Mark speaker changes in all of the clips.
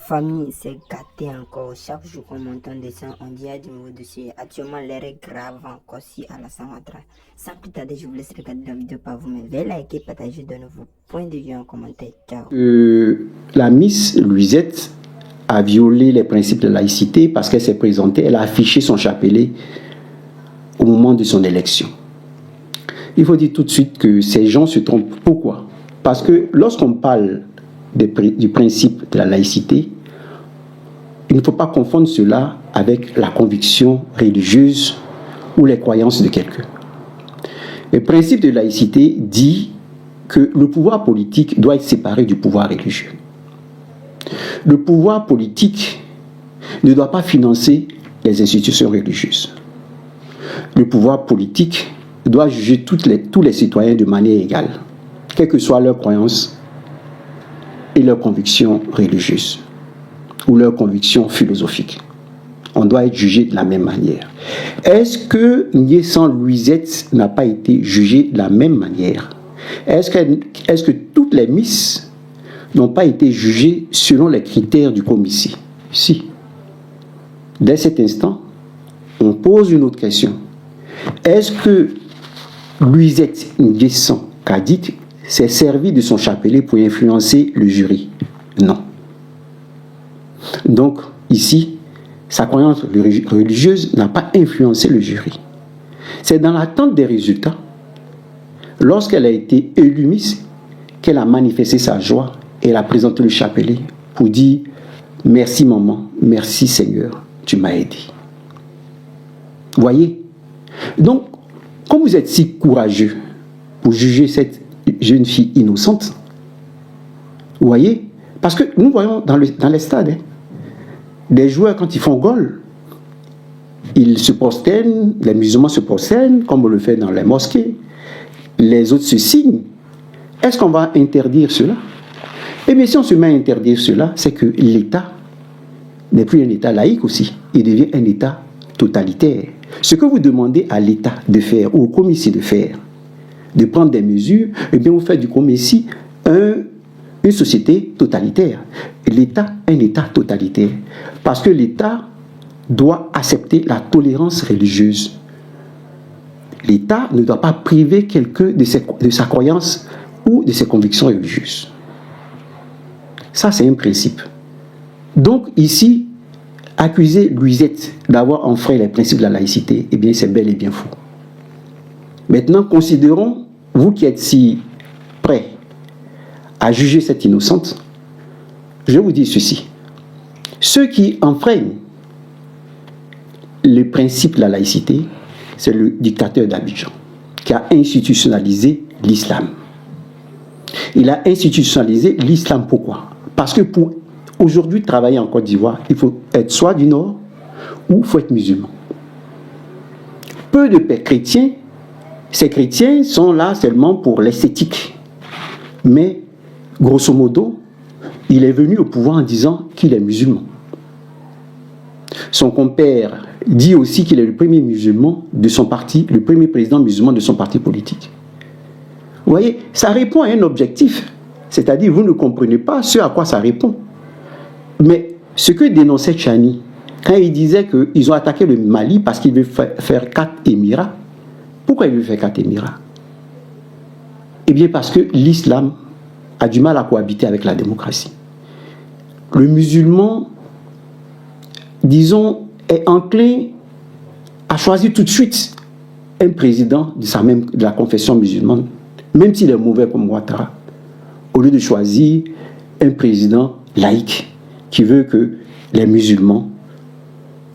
Speaker 1: famille s'est gâtée encore. Chaque jour qu'on m'entend descendre, on dit à du nouveau dossier. Actuellement, l'air est grave encore si à la Samatra. Sans plus tarder, je vous laisse regarder la vidéo par vous-même. Veuillez liker, partager, donner vos points de vue en commentaire. Ciao.
Speaker 2: La Miss Louisette a violé les principes de laïcité parce qu'elle s'est présentée, elle a affiché son chapelet au moment de son élection. Il faut dire tout de suite que ces gens se trompent. Pourquoi? Parce que lorsqu'on parle du principe de la laïcité, il ne faut pas confondre cela avec la conviction religieuse ou les croyances de quelqu'un. Le principe de laïcité dit que le pouvoir politique doit être séparé du pouvoir religieux. Le pouvoir politique ne doit pas financer les institutions religieuses. Le pouvoir politique doit juger tous les citoyens de manière égale, quelles que soient leurs croyances et leurs convictions religieuses ou leurs convictions philosophiques. On doit être jugé de la même manière. Est-ce que Nyessan Louisette n'a pas été jugée de la même manière? Est-ce que toutes les misses n'ont pas été jugées selon les critères du commissaire? Si. Dès cet instant, on pose une autre question. Est-ce que Louisette Nyessan Kadit s'est servi de son chapelet pour influencer le jury? Non. Donc, ici, sa croyance religieuse n'a pas influencé le jury. C'est dans l'attente des résultats, lorsqu'elle a été élue Miss, qu'elle a manifesté sa joie et elle a présenté le chapelet pour dire « Merci maman, merci Seigneur, tu m'as aidé. » Voyez? Donc, comme vous êtes si courageux pour juger cette jeune fille innocente, vous voyez? Parce que nous voyons dans les stades, des joueurs, quand ils font goal, ils se prosternent, les musulmans se prosternent, comme on le fait dans les mosquées, les autres se signent. Est-ce qu'on va interdire cela? Eh bien, si on se met à interdire cela, c'est que l'État n'est plus un État laïque aussi, il devient un État totalitaire. Ce que vous demandez à l'État de faire, ou au commissaire de faire, de prendre des mesures, eh bien, vous faites du commissaire une société totalitaire. L'État, un État totalitaire. Parce que l'État doit accepter la tolérance religieuse. L'État ne doit pas priver quelqu'un de sa croyance ou de ses convictions religieuses. Ça, c'est un principe. Donc, ici, accuser Louisette d'avoir enfreint les principes de la laïcité, eh bien, c'est bel et bien faux. Maintenant, considérons, vous qui êtes si prêts à juger cette innocente, je vous dis ceci. Ceux qui enfreignent le principe de la laïcité, c'est le dictateur d'Abidjan qui a institutionnalisé l'islam. Il a institutionnalisé l'islam pourquoi? Parce que pour aujourd'hui travailler en Côte d'Ivoire, il faut être soit du Nord ou il faut être musulman. Peu de chrétiens, ces chrétiens sont là seulement pour l'esthétique. Mais grosso modo, il est venu au pouvoir en disant qu'il est musulman. Son compère dit aussi qu'il est le premier musulman de son parti, le premier président musulman de son parti politique. Vous voyez, ça répond à un objectif. C'est-à-dire, vous ne comprenez pas ce à quoi ça répond. Mais ce que dénonçait Chani, quand il disait qu'ils ont attaqué le Mali parce qu'il veut faire 4 émirats, pourquoi il veut faire 4 émirats? Eh bien, parce que l'islam a du mal à cohabiter avec la démocratie. Le musulman, disons, est enclin à choisir tout de suite un président de la confession musulmane, même s'il est mauvais comme Ouattara, au lieu de choisir un président laïque qui veut que les musulmans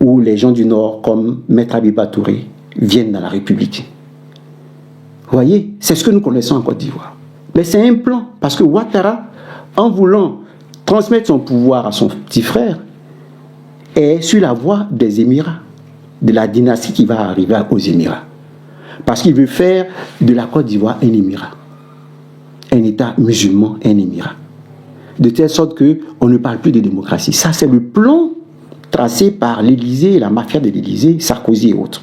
Speaker 2: ou les gens du Nord comme Maître Abiba Touré viennent dans la République. Vous voyez, c'est ce que nous connaissons en Côte d'Ivoire. Mais c'est un plan, parce que Ouattara, en voulant transmettre son pouvoir à son petit frère, est sur la voie des Émirats, de la dynastie qui va arriver aux Émirats. Parce qu'il veut faire de la Côte d'Ivoire un Émirat. Un État musulman, un Émirat. De telle sorte qu'on ne parle plus de démocratie. Ça, c'est le plan tracé par l'Élysée, la mafia de l'Élysée, Sarkozy et autres.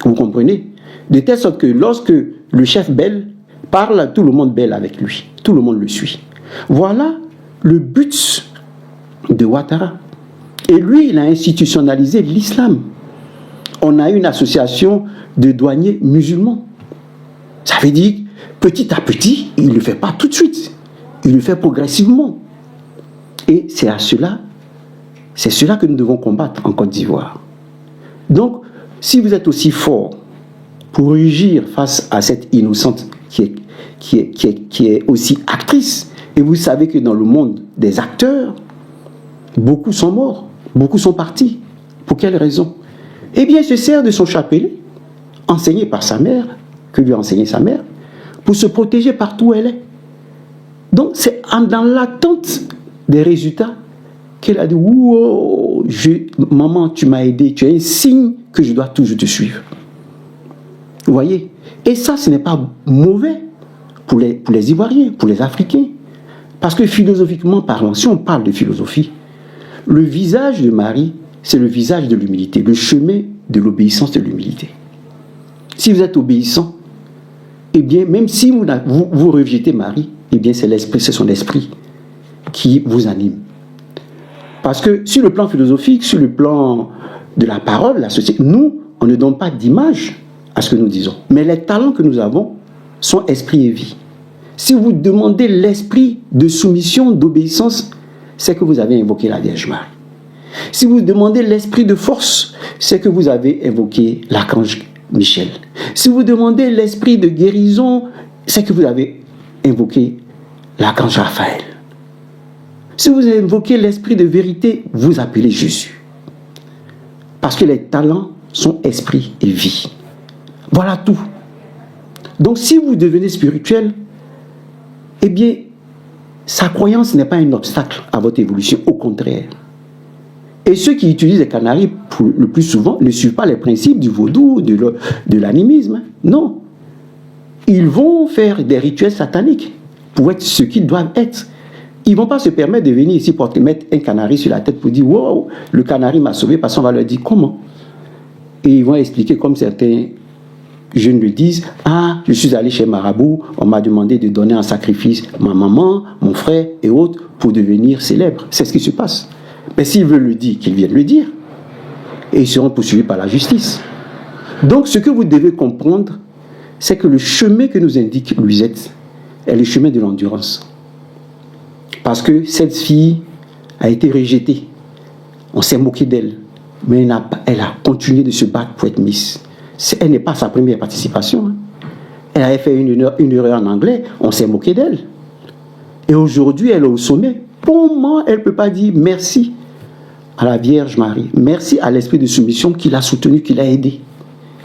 Speaker 2: Vous comprenez? De telle sorte que lorsque le chef belle parle, tout le monde belle avec lui. Tout le monde le suit. Voilà le but de Ouattara. Et lui, il a institutionnalisé l'islam. On a une association de douaniers musulmans. Ça veut dire, petit à petit, il ne le fait pas tout de suite. Il le fait progressivement. Et c'est cela que nous devons combattre en Côte d'Ivoire. Donc, si vous êtes aussi fort pour rugir face à cette innocente qui est aussi actrice, et vous savez que dans le monde des acteurs, beaucoup sont morts, beaucoup sont partis. Pour quelle raison? Eh bien, il se sert de son chapelet, enseigné par sa mère, que lui a enseigné sa mère, pour se protéger partout où elle est. Donc, c'est dans l'attente des résultats qu'elle a dit, wow, maman, tu m'as aidé, tu es un signe que je dois toujours te suivre. Vous voyez? Et ça, ce n'est pas mauvais pour les Ivoiriens, pour les Africains. Parce que philosophiquement parlant, si on parle de philosophie, le visage de Marie, c'est le visage de l'humilité, le chemin de l'obéissance de l'humilité. Si vous êtes obéissant, eh bien, même si vous rejetez Marie, eh bien, c'est son esprit qui vous anime. Parce que sur le plan philosophique, sur le plan de la parole, la société, nous, on ne donne pas d'image à ce que nous disons. Mais les talents que nous avons sont esprit et vie. Si vous demandez l'esprit de soumission, d'obéissance, c'est que vous avez invoqué la Vierge Marie. Si vous demandez l'esprit de force, c'est que vous avez invoqué l'archange Michel. Si vous demandez l'esprit de guérison, c'est que vous avez invoqué l'archange Raphaël. Si vous invoquez l'esprit de vérité, vous appelez Jésus. Parce que les talents sont esprit et vie. Voilà tout. Donc si vous devenez spirituel, eh bien, sa croyance n'est pas un obstacle à votre évolution, au contraire. Et ceux qui utilisent les canaries le plus souvent ne suivent pas les principes du vaudou, de l'animisme. Non. Ils vont faire des rituels sataniques pour être ce qu'ils doivent être. Ils ne vont pas se permettre de venir ici pour mettre un canari sur la tête pour dire « Wow, le canari m'a sauvé » parce qu'on va leur dire comment. Et ils vont expliquer comme certains jeunes le disent « Ah, je suis allé chez Marabout, on m'a demandé de donner en sacrifice ma maman, mon frère et autres pour devenir célèbre. » C'est ce qui se passe. Mais s'ils veulent le dire, qu'ils viennent le dire. Et ils seront poursuivis par la justice. Donc ce que vous devez comprendre, c'est que le chemin que nous indique Louisette est le chemin de l'endurance. Parce que cette fille a été rejetée. On s'est moqué d'elle. Mais elle a continué de se battre pour être Miss. Elle n'est pas sa première participation. Elle avait fait une erreur en anglais. On s'est moqué d'elle. Et aujourd'hui, elle est au sommet. Comment elle ne peut pas dire merci à la Vierge Marie, merci à l'esprit de soumission qui l'a soutenue, qui l'a aidée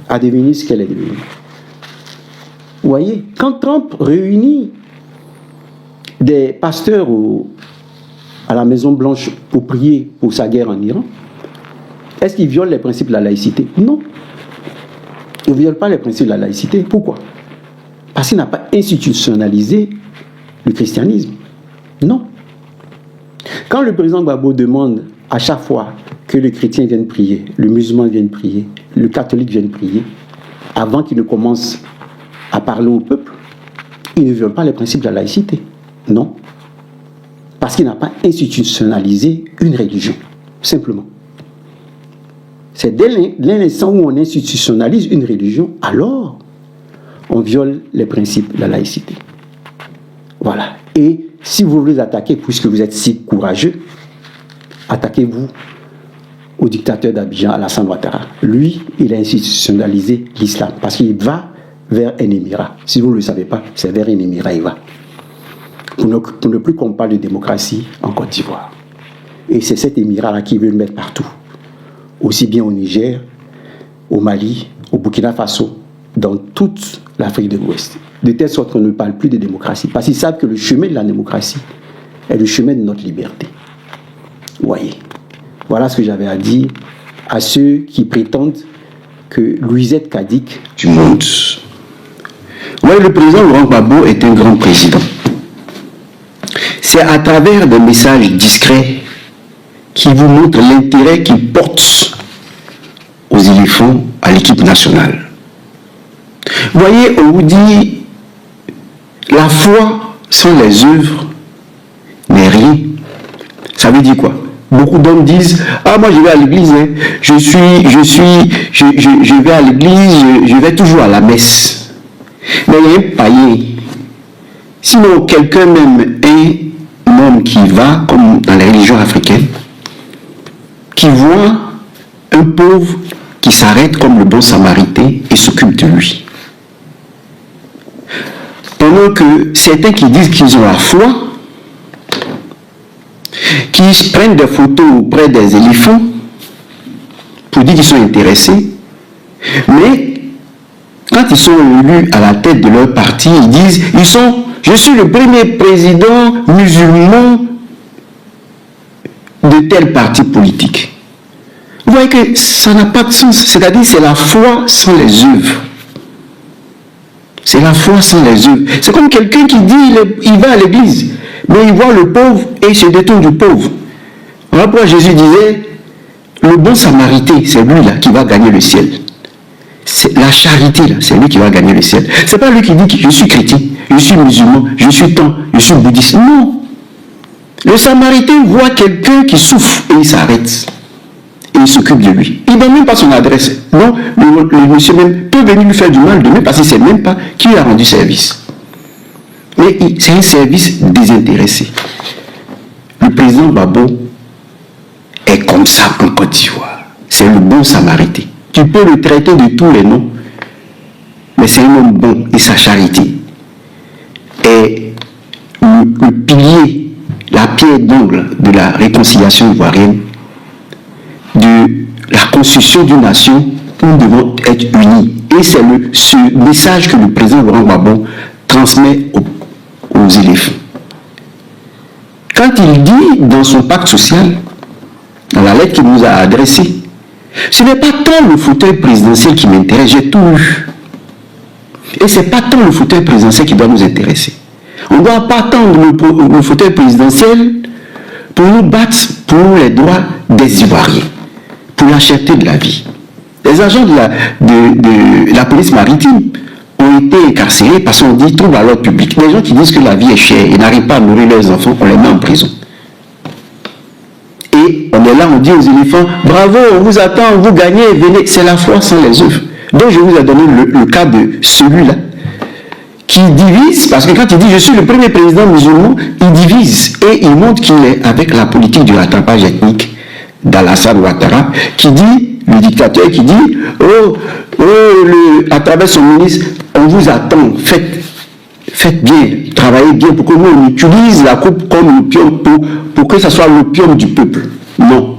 Speaker 2: à devenir ce qu'elle est devenue. Vous voyez, quand Trump réunit des pasteurs à la Maison Blanche pour prier pour sa guerre en Iran, est-ce qu'il viole les principes de la laïcité? Non. Il ne viole pas les principes de la laïcité. Pourquoi? Parce qu'il n'a pas institutionnalisé le christianisme. Non. Quand le président Gbagbo demande à chaque fois que le chrétien vienne prier, le musulman vienne prier, le catholique vienne prier, avant qu'il ne commence à parler au peuple, il ne viole pas les principes de la laïcité. Non. Parce qu'il n'a pas institutionnalisé une religion. Simplement. C'est dès l'instant où on institutionnalise une religion, alors on viole les principes de la laïcité. Voilà. Et si vous voulez attaquer, puisque vous êtes si courageux, attaquez-vous au dictateur d'Abidjan, Alassane Ouattara. Lui, il a institutionnalisé l'islam parce qu'il va vers un émirat. Si vous ne le savez pas, c'est vers un émirat il va. Pour ne plus qu'on parle de démocratie en Côte d'Ivoire. Et c'est cet émirat-là qui veut le mettre partout. Aussi bien au Niger, au Mali, au Burkina Faso, dans toute l'Afrique de l'Ouest. De telle sorte qu'on ne parle plus de démocratie. Parce qu'ils savent que le chemin de la démocratie est le chemin de notre liberté. Vous voyez. Voilà ce que j'avais à dire à ceux qui prétendent que Louisette Cadic
Speaker 3: du monde. Oui, le président Laurent Gbagbo est un grand président. C'est à travers des messages discrets qui vous montrent l'intérêt qu'il porte aux éléphants à l'équipe nationale. Vous voyez, on vous dit la foi sans les œuvres n'est rien. Ça veut dire quoi? Beaucoup d'hommes disent, ah moi je vais à l'église, hein. je vais à l'église, je vais toujours à la messe. Mais il y a un païen. Sinon quelqu'un même, un homme qui va, comme dans les religions africaines, qui voit un pauvre qui s'arrête comme le bon samaritain et s'occupe de lui. Pendant que certains qui disent qu'ils ont la foi, qui prennent des photos auprès des éléphants pour dire qu'ils sont intéressés, mais quand ils sont élus à la tête de leur parti, ils disent je suis le premier président musulman de tel parti politique. Vous voyez que ça n'a pas de sens, c'est-à-dire c'est la foi sans les œuvres. C'est la foi sans les œuvres. C'est comme quelqu'un qui dit il va à l'église, mais il voit le pauvre et il se détourne du pauvre. Voilà pourquoi Jésus disait, le bon samaritain, c'est lui là qui va gagner le ciel. C'est la charité là, c'est lui qui va gagner le ciel. C'est pas lui qui dit que je suis chrétien, je suis musulman, je suis tant, je suis bouddhiste. Non. Le samaritain voit quelqu'un qui souffre et il s'arrête. Et il s'occupe de lui. Il ne donne même pas son adresse. Non, le monsieur même peut venir lui faire du mal demain parce qu'il ne sait même pas qui lui a rendu service. Mais c'est un service désintéressé. Le président Gbagbo est comme ça en Côte d'Ivoire. C'est le bon samaritain. Tu peux le traiter de tous les noms, mais c'est un homme bon et sa charité est le pilier, la pierre d'angle de la réconciliation ivoirienne, de la construction d'une nation où nous devons être unis. Et c'est ce message que le président Laurent Gbagbo transmet aux éléphants. Quand il dit dans son pacte social, dans la lettre qu'il nous a adressée, ce n'est pas tant le fauteuil présidentiel qui m'intéresse, j'ai tout eu. Et ce n'est pas tant le fauteuil présidentiel qui doit nous intéresser. On ne doit pas attendre le fauteuil présidentiel pour nous battre pour les droits des Ivoiriens, pour la cherté de la vie. Les agents de la police maritime ont été incarcérés parce qu'on dit trouble à l'ordre public. Les gens qui disent que la vie est chère et n'arrivent pas à nourrir leurs enfants, on les met en prison. Et on est là, on dit aux éléphants, bravo, on vous attend, vous gagnez, venez. C'est la foi sans les œuvres. Donc je vous ai donné le cas de celui-là qui divise, parce que quand il dit je suis le premier président musulman, il divise et il montre qu'il est avec la politique du rattrapage ethnique d'Alassane Ouattara, qui dit, le dictateur qui dit, à travers son ministre, on vous attend, faites bien, travaillez bien pour que nous on utilise la coupe comme l'opium pour que ce soit l'opium du peuple. Non.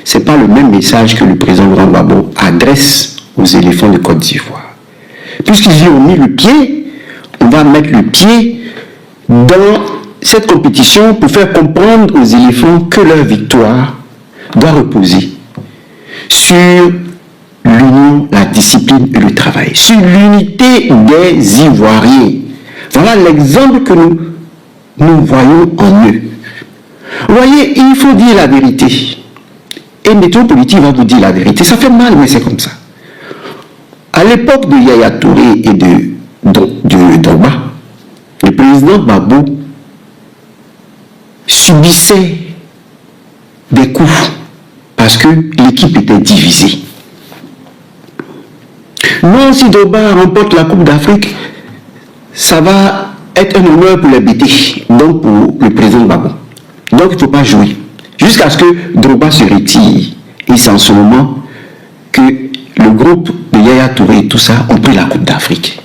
Speaker 3: Ce n'est pas le même message que le président Laurent Gbagbo adresse aux éléphants de Côte d'Ivoire. Puisqu'ils y ont mis le pied, on va mettre le pied dans cette compétition pour faire comprendre aux éléphants que leur victoire doit reposer sur l'union, la discipline et le travail, sur l'unité des Ivoiriens. Voilà l'exemple que nous voyons en eux. Vous voyez, il faut dire la vérité. Et Météo Politique va vous dire la vérité. Ça fait mal, mais c'est comme ça. À l'époque de Yaya Touré et de Drogba, le président Gbagbo subissait des coups parce que l'équipe était divisée. Non, si Drogba remporte la Coupe d'Afrique, ça va être un honneur pour les BT, donc pour le président Gbagbo. Donc il ne faut pas jouer. Jusqu'à ce que Drogba se retire. Et c'est en ce moment que le groupe de Yaya Touré et tout ça ont pris la Coupe d'Afrique.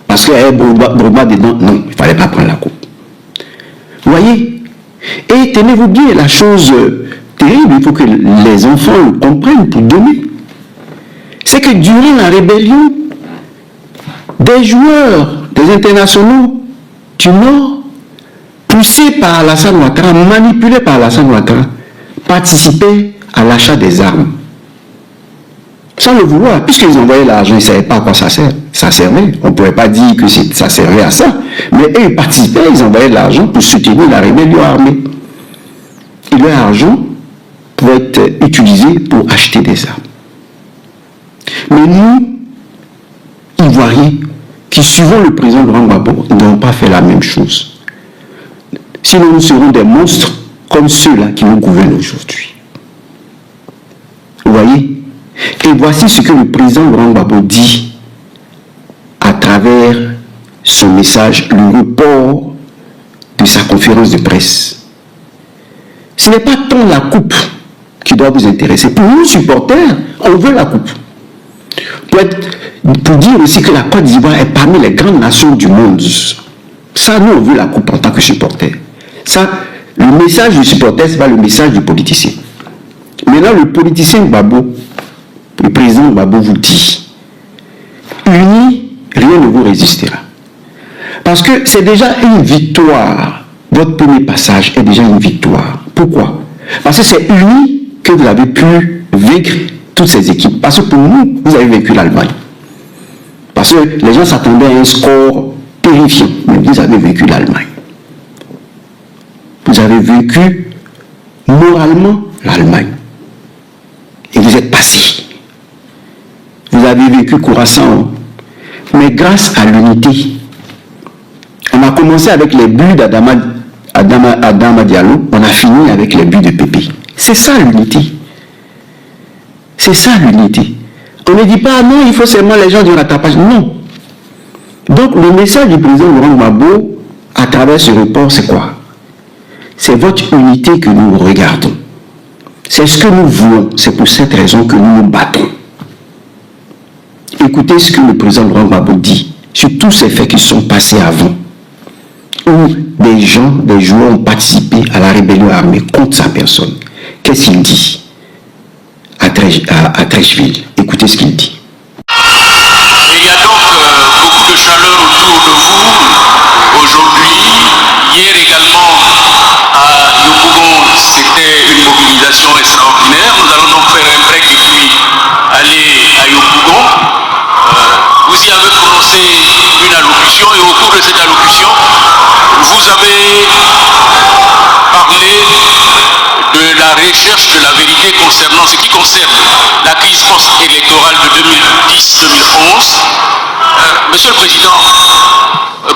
Speaker 3: Parce qu'il y avait Drogba dedans, non, il ne fallait pas prendre la Coupe. Vous voyez? Et tenez-vous bien, la chose terrible, il faut que les enfants le comprennent pour demain. C'est que durant la rébellion, des joueurs, des internationaux du Nord, poussés par Alassane Ouattara, manipulés par Alassane Ouattara, participaient à l'achat des armes. Sans le vouloir, puisqu'ils envoyaient l'argent, ils ne savaient pas à quoi ça servait. On ne pouvait pas dire que ça servait à ça. Mais eux, ils participaient, ils envoyaient de l'argent pour soutenir la rébellion armée. Et leur argent pouvait être utilisé pour acheter des armes. Mais nous, Ivoiriens, qui suivons le président Laurent Gbagbo, n'avons pas fait la même chose. Sinon, nous serons des monstres comme ceux-là qui nous gouvernent aujourd'hui. Vous voyez? Et voici ce que le président Laurent Gbagbo dit à travers son message, le report de sa conférence de presse. Ce n'est pas tant la coupe qui doit vous intéresser. Pour nous, supporters, on veut la coupe. Pour dire aussi que la Côte d'Ivoire est parmi les grandes nations du monde. Ça, nous, on veut la coupe en tant que supporters. Ça, le message du supporter, ce n'est pas le message du politicien. Maintenant, le politicien Gbagbo, le président Gbagbo vous dit, unis, rien ne vous résistera. Parce que c'est déjà une victoire. Votre premier passage est déjà une victoire. Pourquoi? Parce que c'est unis que vous avez pu vaincre toutes ces équipes. Parce que pour nous, vous avez vaincu l'Allemagne. Parce que les gens s'attendaient à un score terrifiant. Mais vous avez vaincu l'Allemagne. Vous avez vaincu moralement l'Allemagne. Et vous êtes passé. Vous avez vécu Curaçao. Mais grâce à l'unité, on a commencé avec les buts d'Adama Diallo, on a fini avec les buts de Pépé. C'est ça l'unité. C'est ça l'unité. On ne dit pas non, il faut seulement les gens du rattrapage. Non. Donc le message du président Laurent Gbagbo à travers ce report, c'est quoi? C'est votre unité que nous regardons. C'est ce que nous voulons. C'est pour cette raison que nous nous battons. Écoutez ce que le président Laurent Gbagbo dit sur tous ces faits qui sont passés avant, où des gens, des joueurs ont participé à la rébellion armée contre sa personne. Qu'est-ce qu'il dit à Treichville? Écoutez ce qu'il dit.
Speaker 4: Il y a donc beaucoup de chaleur autour de vous aujourd'hui. Hier également à Yopougon, c'était une mobilisation extraordinaire. Nous allons donc faire un break et puis aller à Yopougon. Vous y avez prononcé une allocution et au cours de cette allocution, vous avez parlé de la recherche de la vérité concernant ce qui concerne la crise post-électorale de 2010-2011. Monsieur le Président,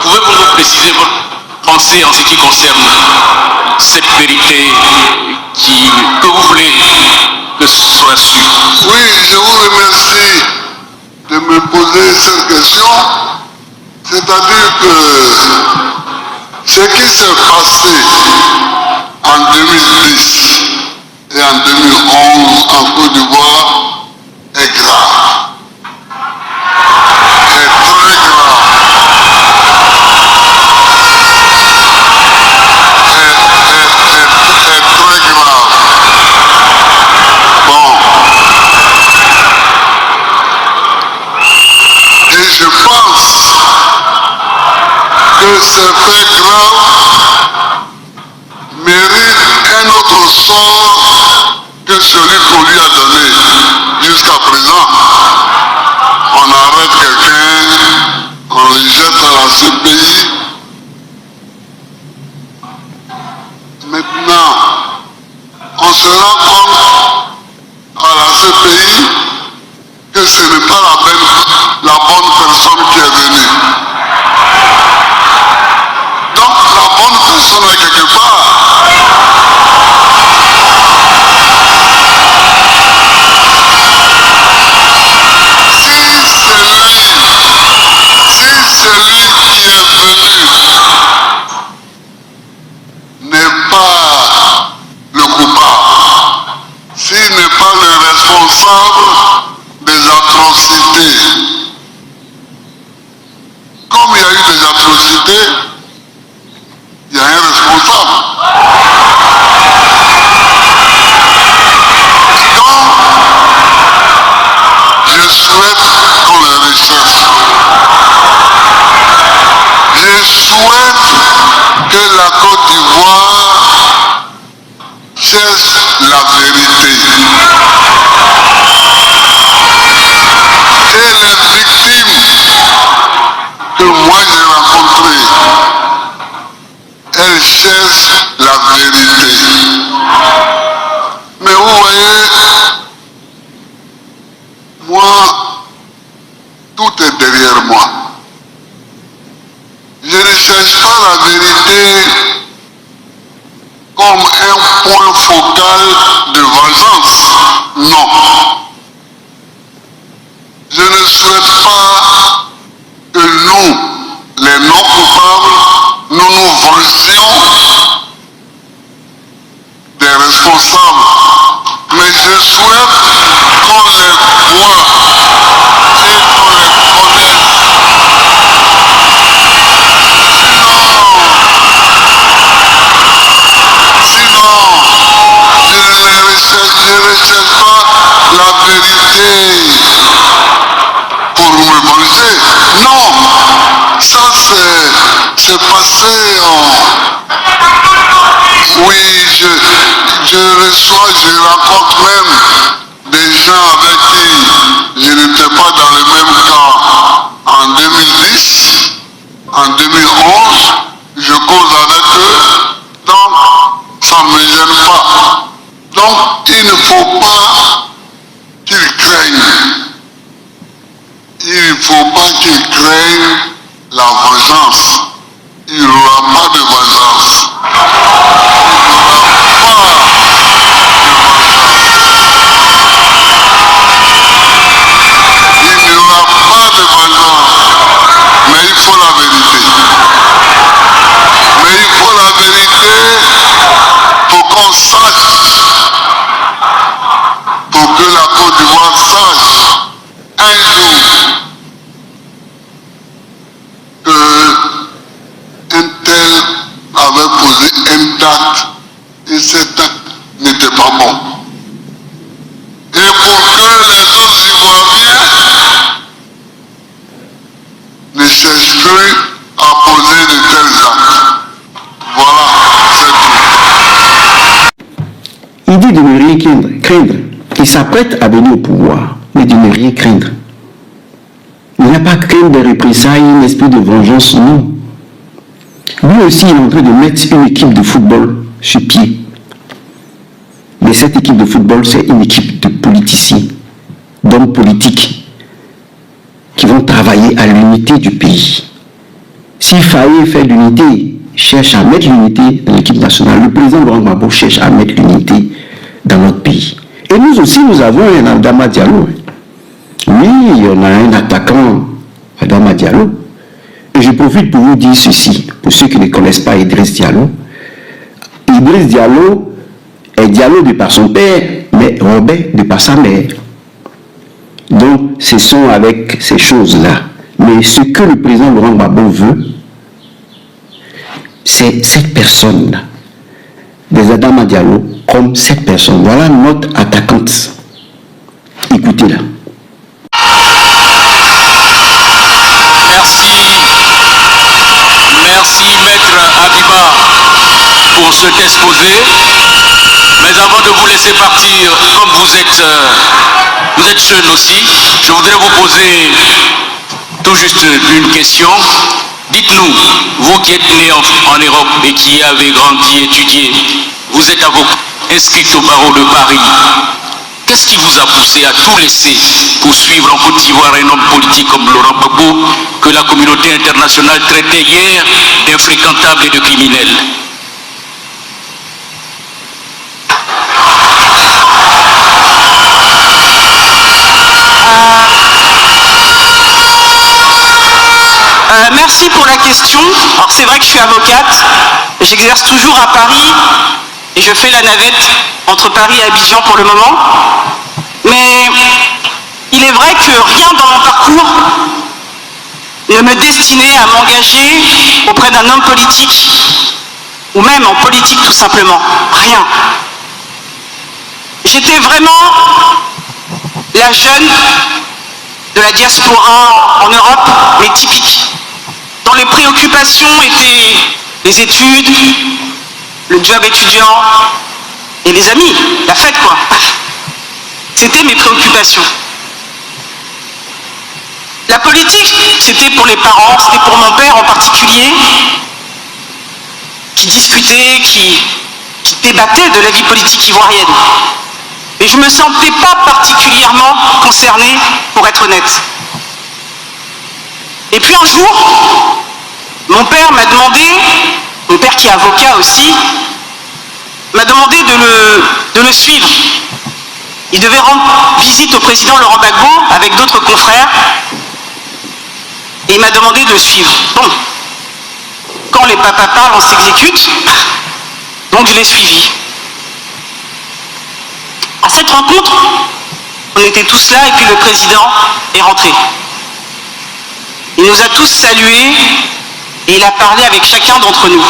Speaker 4: pouvez-vous nous préciser votre pensée en ce qui concerne cette vérité que vous voulez que ce soit su?
Speaker 5: Oui, je vous remercie de me poser cette question. C'est-à-dire que ce qui s'est passé en 2010 et en 2011 en Côte d'Ivoire est grave. Est très grave. Est très grave. Bon. Et je pense que ces faits graves méritent un autre sort que celui qu'on lui a donné jusqu'à présent. On arrête quelqu'un, on le jette à la CPI. Maintenant, on se rend compte à la CPI que ce n'est pas la bonne personne qui est venue. Donc la bonne personne est quelque part. Si celui qui est venu n'est pas le coupable, s'il n'est pas le responsable des atrocités, comme il y a eu des atrocités, il y a un responsable. Donc, je souhaite qu'on le recherche. Je souhaite que la Côte d'Ivoire cherche la vérité. Et les victimes que moi j'ai rencontrées, elles cherchent la vérité. Mais vous voyez, moi, tout est derrière moi. Je ne cherche pas la vérité comme un responsables. Mais je souhaite qu'on les voit et qu'on les connaisse. Sinon, je ne recherche pas la vérité pour me venger. Non, ça c'est passé. Oui, je reçois, je rencontre même des gens avec qui je n'étais pas dans le même cas en 2010, en 2011, je cause avec eux, donc ça ne me gêne pas. Donc il ne faut pas qu'ils craignent. Il ne faut pas qu'ils craignent la vengeance. Il n'y aura pas de vengeance. Il n'y aura pas de vengeance. Mais il faut la vérité. Mais il faut la vérité pour qu'on sache, pour que la Côte d'Ivoire sache un jour qu'un tel avait posé un acte et cet acte n'était pas bon. Et pour que les autres Ivoiriens ne cherchent plus à poser de tels actes. Voilà, c'est tout.
Speaker 3: Il dit de ne rien craindre. Il s'apprête à venir au pouvoir, mais de ne rien craindre. Il n'a pas craint des représailles, un esprit de vengeance, non. Lui aussi, il est en train de mettre une équipe de football sur pied. Mais cette équipe de football, c'est une équipe de politiciens, d'hommes politiques, qui vont travailler à l'unité du pays. S'il fallait faire l'unité, cherche à mettre l'unité dans l'équipe nationale. Le président Laurent Gbagbo cherche à mettre l'unité dans notre pays. Et nous aussi, nous avons un Adama Diallo. Oui, il y en a un attaquant, Adama Diallo. Et je profite pour vous dire ceci, pour ceux qui ne connaissent pas Idriss Diallo. Idriss Diallo est Diallo de par son père, mais Robert de par sa mère. Donc, ce sont avec ces choses-là. Mais ce que le président Laurent Gbagbo veut, c'est cette personne-là, des Adama Diallo, comme cette personne. Voilà notre attaquante. Écoutez-la.
Speaker 4: Merci Maître Abiba pour cet exposé. Mais avant de vous laisser partir, comme vous êtes jeune aussi, je voudrais vous poser tout juste une question. Dites-nous, vous qui êtes né en Europe et qui avez grandi, étudié, vous êtes avocat, inscrit au barreau de Paris. Qu'est-ce qui vous a poussé à tout laisser pour suivre en Côte d'Ivoire un homme politique comme Laurent Gbagbo, que la communauté internationale traitait hier d'infréquentable et de criminel?
Speaker 6: Merci pour la question. Alors c'est vrai que je suis avocate, j'exerce toujours à Paris et je fais la navette entre Paris et Abidjan pour le moment. Mais il est vrai que rien dans mon parcours ne me destinait à m'engager auprès d'un homme politique ou même en politique tout simplement. Rien. J'étais vraiment la jeune de la diaspora en Europe, mais typique, dont les préoccupations étaient les études, le job étudiant et les amis, la fête quoi. C'était mes préoccupations. La politique, c'était pour les parents, c'était pour mon père en particulier, qui discutait, qui débattait de la vie politique ivoirienne. Et je ne me sentais pas particulièrement concernée, pour être honnête. Et puis un jour, mon père m'a demandé, mon père qui est avocat aussi, m'a demandé de le suivre. Il devait rendre visite au président Laurent Gbagbo avec d'autres confrères, et il m'a demandé de le suivre. Bon, quand les papas parlent, on s'exécute, donc je l'ai suivi. rencontre, on était tous là et puis le président est rentré. Il nous a tous salués et il a parlé avec chacun d'entre nous.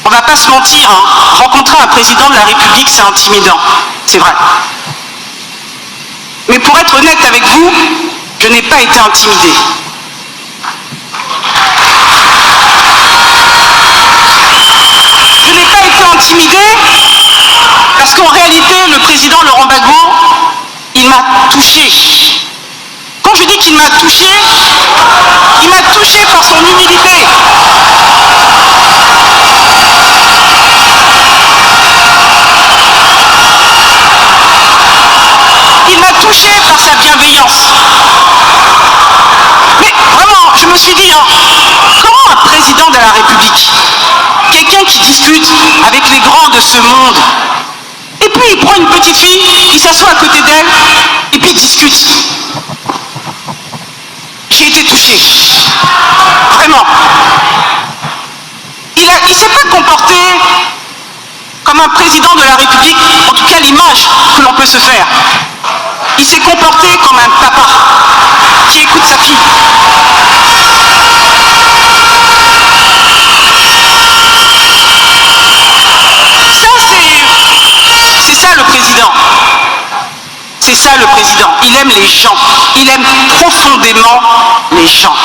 Speaker 6: On ne va pas se mentir, hein, rencontrer un président de la République, c'est intimidant, c'est vrai. Mais pour être honnête avec vous, je n'ai pas été intimidée. Je n'ai pas été intimidée parce qu'en réalité, le président Laurent Gbagbo, il m'a touchée. Quand je dis qu'il m'a touchée par son humilité. Il m'a touchée par sa bienveillance. Mais vraiment, je me suis dit, hein, comment un président de la République, quelqu'un qui discute avec les grands de ce monde, et puis il prend une petite fille, il s'assoit à côté d'elle, et puis il discute. J'ai été touchée. Vraiment. Il ne s'est pas comporté comme un président de la République, en tout cas l'image que l'on peut se faire. Il s'est comporté comme un papa qui écoute sa fille. C'est ça le président. C'est ça le président. Il aime les gens. Il aime profondément les gens.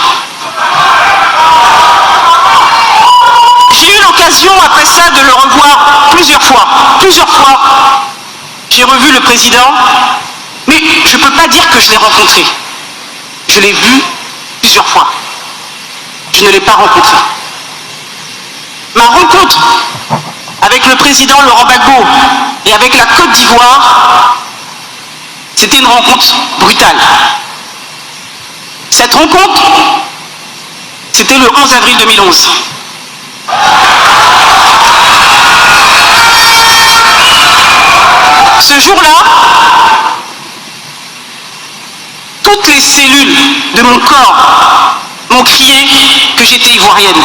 Speaker 6: J'ai eu l'occasion après ça de le revoir plusieurs fois. Plusieurs fois, j'ai revu le président, mais je ne peux pas dire que je l'ai rencontré. Je l'ai vu plusieurs fois. Je ne l'ai pas rencontré. Ma rencontre avec le président Laurent Gbagbo et avec la Côte d'Ivoire, c'était une rencontre brutale. Cette rencontre, c'était le 11 avril 2011. Ce jour-là, toutes les cellules de mon corps m'ont crié que j'étais ivoirienne.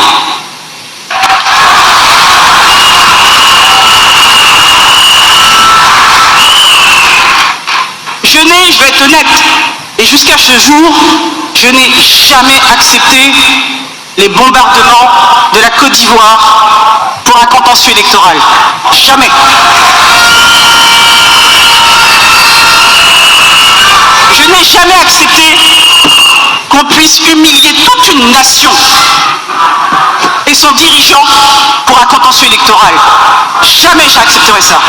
Speaker 6: Je vais être honnête, et jusqu'à ce jour, je n'ai jamais accepté les bombardements de la Côte d'Ivoire pour un contentieux électoral. Jamais. Je n'ai jamais accepté qu'on puisse humilier toute une nation et son dirigeant pour un contentieux électoral. Jamais j'accepterai ça.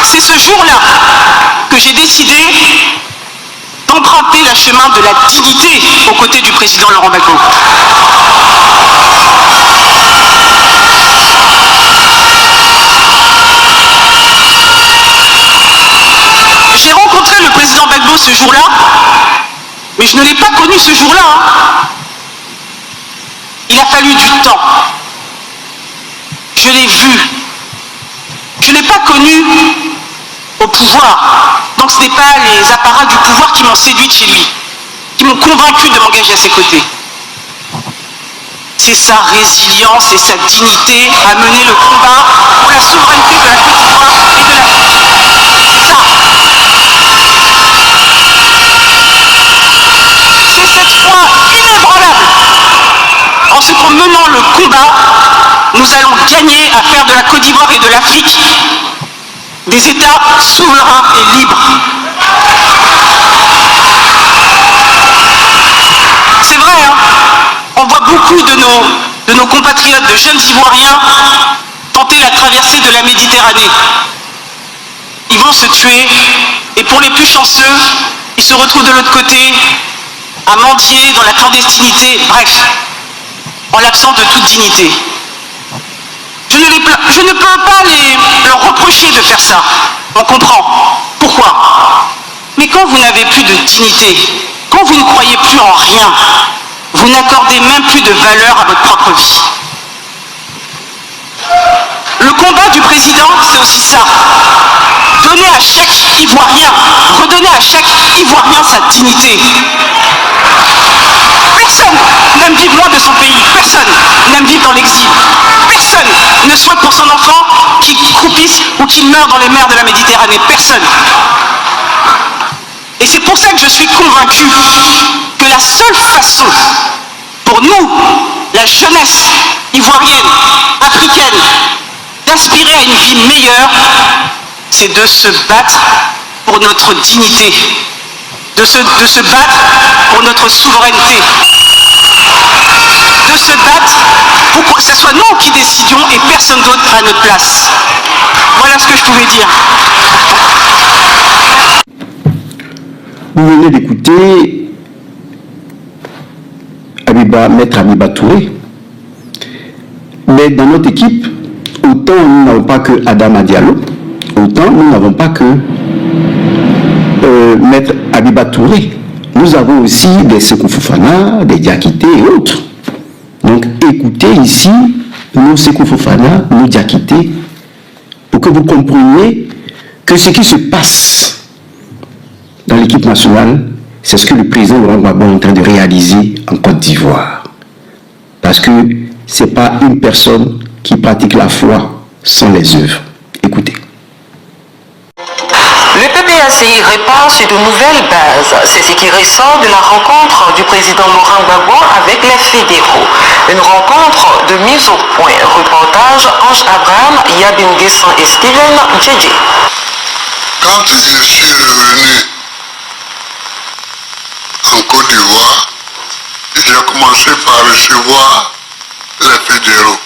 Speaker 6: C'est ce jour-là que j'ai décidé d'emprunter le chemin de la dignité aux côtés du président Laurent Gbagbo. J'ai rencontré le président Gbagbo ce jour-là, mais je ne l'ai pas connu ce jour-là. Hein. Il a fallu du temps. Je l'ai vu. Je ne l'ai pas connu au pouvoir. Donc ce n'est pas les apparats du pouvoir qui m'ont séduite chez lui, qui m'ont convaincu de m'engager à ses côtés. C'est sa résilience et sa dignité à mener le combat pour la souveraineté de la Côte d'Ivoire et de l'Afrique. C'est cette foi inébranlable. Ensuite, en menant le combat, nous allons gagner à faire de la Côte d'Ivoire et de l'Afrique des États souverains et libres. C'est vrai, hein, on voit beaucoup de nos compatriotes, de jeunes Ivoiriens, tenter la traversée de la Méditerranée. Ils vont se tuer, et pour les plus chanceux, ils se retrouvent de l'autre côté, à mendier dans la clandestinité, bref, en l'absence de toute dignité. Je ne peux pas leur reprocher de faire ça. On comprend. Pourquoi? Mais quand vous n'avez plus de dignité, quand vous ne croyez plus en rien, vous n'accordez même plus de valeur à votre propre vie. Le combat du président, c'est aussi ça. Donner à chaque Ivoirien, redonner à chaque Ivoirien sa dignité. Personne n'aime vivre loin de son pays. Personne n'aime vivre dans l'exil. Personne. ne souhaite pour son enfant qu'il croupisse ou qu'il meure dans les mers de la Méditerranée. Personne. Et c'est pour ça que je suis convaincu que la seule façon pour nous, la jeunesse ivoirienne, africaine, d'aspirer à une vie meilleure, c'est de se battre pour notre dignité, de se battre pour notre souveraineté, de se battre pour que ce soit nous qui décidions et personne d'autre à notre place. Voilà ce que je pouvais dire.
Speaker 3: Vous venez d'écouter Maître Abiba Touré. Mais dans notre équipe, autant nous n'avons pas que Adama Diallo, autant nous n'avons pas que Maître Abiba Touré. Nous avons aussi des Sékou Fofana, des Diakité et autres. Donc écoutez ici nos Sékou Fofana, nos Diakité, pour que vous compreniez que ce qui se passe dans l'équipe nationale, c'est ce que le président Laurent Gbagbo est en train de réaliser en Côte d'Ivoire. Parce que ce n'est pas une personne qui pratique la foi sans les œuvres. Écoutez.
Speaker 7: Le PPACI répand sur de nouvelles bases. C'est ce qui ressort de la rencontre du président Laurent Gbagbo avec les fédéraux. Une rencontre de mise au point. Reportage Ange Abraham, Yabin Guesson et Steven Djedje.
Speaker 5: Quand je suis revenu en Côte d'Ivoire, j'ai commencé par recevoir les fédéraux.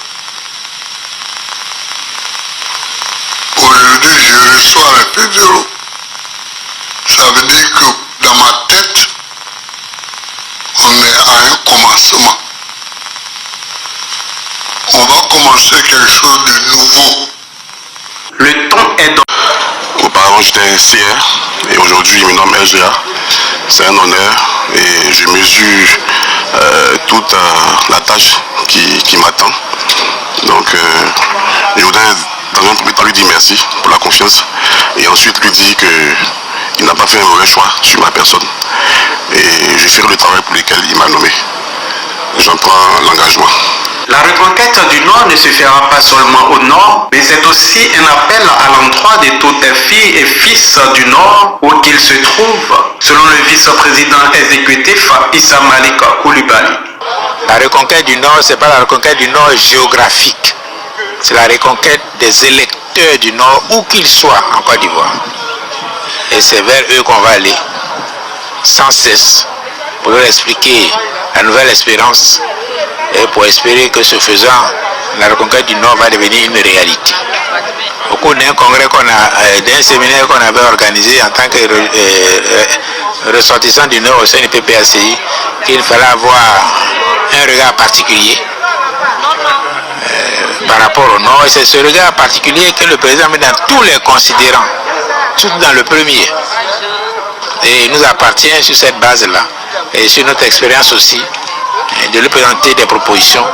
Speaker 5: Aujourd'hui, je reçois les fédéraux. Ça veut dire que dans ma tête, on est à un commencement. On va commencer quelque chose de nouveau.
Speaker 4: Le temps est dans... Auparavant, j'étais CR et aujourd'hui, je me nomme LGA. C'est un honneur et je mesure toute la tâche qui m'attend. Donc, je voudrais dans un premier temps lui dire merci pour la confiance et ensuite lui dire qu'il n'a pas fait un mauvais choix sur ma personne et je ferai le travail pour lequel il m'a nommé. J'en prends l'engagement.
Speaker 8: La reconquête du Nord ne se fera pas seulement au Nord, mais c'est aussi un appel à l'endroit de toutes les filles et fils du Nord où qu'ils se trouvent, selon le vice-président exécutif Issa Malik Coulibaly.
Speaker 9: La reconquête du Nord, ce n'est pas la reconquête du Nord géographique, c'est la reconquête des électeurs du Nord, où qu'ils soient en Côte d'Ivoire. Et c'est vers eux qu'on va aller, sans cesse, pour leur expliquer la nouvelle espérance et pour espérer que ce faisant, la reconquête du Nord va devenir une réalité. Au cours d'un congrès d'un séminaire qu'on avait organisé en tant que ressortissant du Nord au sein du PPACI, qu'il fallait avoir un regard particulier par rapport au Nord. Et c'est ce regard particulier que le président met dans tous les considérants, tout dans le premier. Et il nous appartient sur cette base-là, et sur notre expérience aussi, de lui présenter des propositions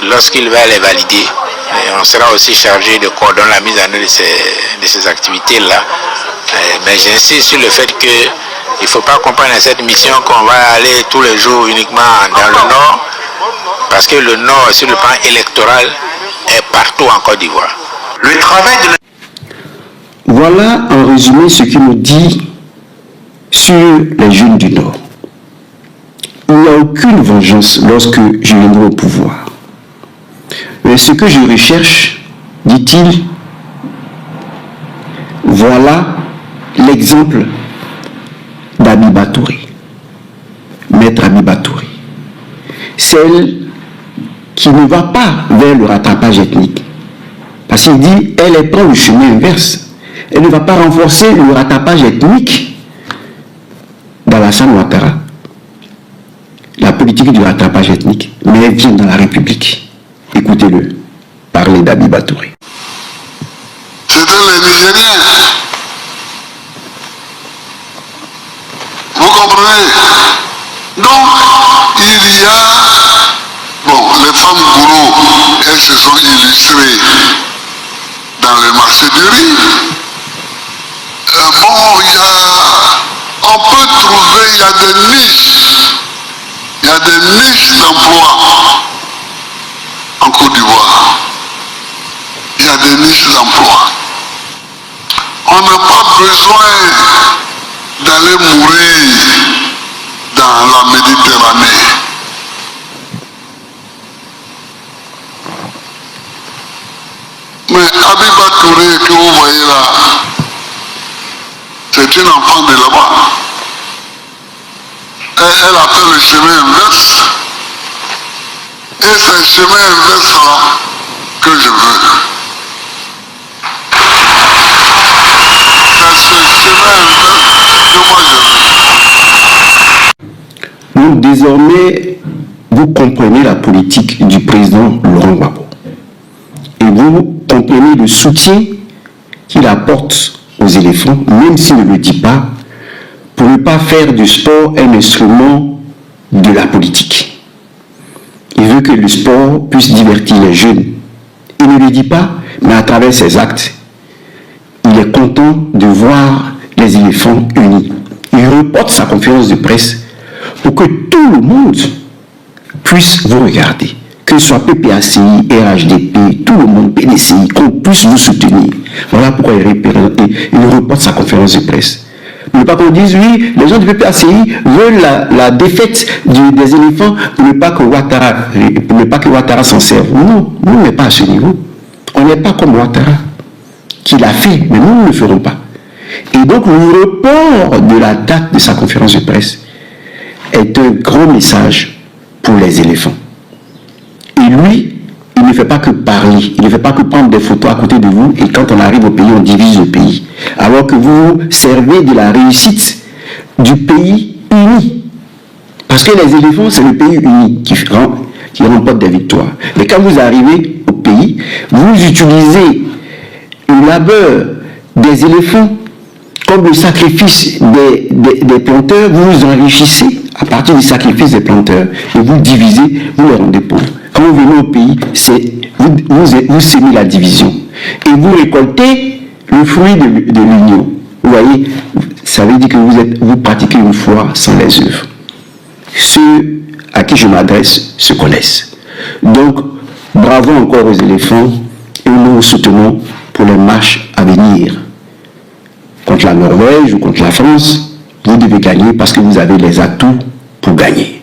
Speaker 9: lorsqu'il va les valider. On sera aussi chargé de coordonner la mise en œuvre de ces activités-là. Mais j'insiste sur le fait qu'il ne faut pas comprendre cette mission qu'on va aller tous les jours uniquement dans le Nord, parce que le Nord, sur le plan électoral, est partout en Côte d'Ivoire.
Speaker 8: Le travail de
Speaker 3: Voilà en résumé ce qu'il nous dit sur les jeunes du Nord. Il n'y a aucune vengeance lorsque je viendrai au pouvoir. Mais ce que je recherche, dit-il, voilà l'exemple d'Abiba Touré, Maître Abiba Touré. Celle qui ne va pas vers le rattrapage ethnique. Parce qu'il dit, elle prend le chemin inverse. Elle ne va pas renforcer le rattrapage ethnique d'Alassane Ouattara, la politique du rattrapage ethnique, mais elle vient dans la République. Écoutez-le parler d'Abiba Touré.
Speaker 5: C'était les Nigériens. Vous comprenez? Donc, il y a, les femmes gourous, elles se sont illustrées dans le marché du riz. On peut trouver, il y a des niches. Il y a des niches d'emploi en Côte d'Ivoire. ces emplois. On n'a pas besoin d'aller mourir dans la Méditerranée. Mais Abiba Touré que vous voyez là, c'est une enfant de là-bas. Elle a fait le chemin inverse. Et c'est le chemin inverse là que je veux. C'est ce chemin inverse que moi je veux.
Speaker 3: Donc désormais, vous comprenez la politique du président Laurent Gbagbo. Et vous comprenez le soutien qu'il apporte aux éléphants, même s'il ne le dit pas, pour ne pas faire du sport un instrument de la politique. Il veut que le sport puisse divertir les jeunes. Il ne le dit pas, mais à travers ses actes, il est content de voir les éléphants unis. Il reporte sa conférence de presse pour que tout le monde puisse vous regarder. Que ce soit PPACI, RHDP, tout le monde, PDCI, qu'on puisse vous soutenir. Voilà pourquoi il reporte sa conférence de presse. Ne pas qu'on dise, oui, les gens du PPACI veulent la défaite des éléphants pour ne pas que Ouattara s'en serve. Non, nous on n'est pas à ce niveau. On n'est pas comme Ouattara, qui l'a fait, mais nous ne le ferons pas. Et donc le report de la date de sa conférence de presse est un grand message pour les éléphants. Et lui, il ne fait pas que parler, il ne fait pas que prendre des photos à côté de vous et quand on arrive au pays, on divise le pays. Alors que vous servez de la réussite du pays uni. Parce que les éléphants, c'est le pays uni qui remporte des victoires. Mais quand vous arrivez au pays, vous utilisez le labeur des éléphants comme le sacrifice des planteurs, vous vous enrichissez à partir du sacrifice des planteurs et vous divisez, vous les rendez pauvres. Quand vous venez au pays, vous sémez la division et vous récoltez le fruit de l'union. Vous voyez, ça veut dire que vous pratiquez une foi sans les œuvres. Ceux à qui je m'adresse se connaissent. Donc, bravo encore aux éléphants et nous vous soutenons pour les marches à venir. Contre la Norvège ou contre la France, vous devez gagner parce que vous avez les atouts pour gagner.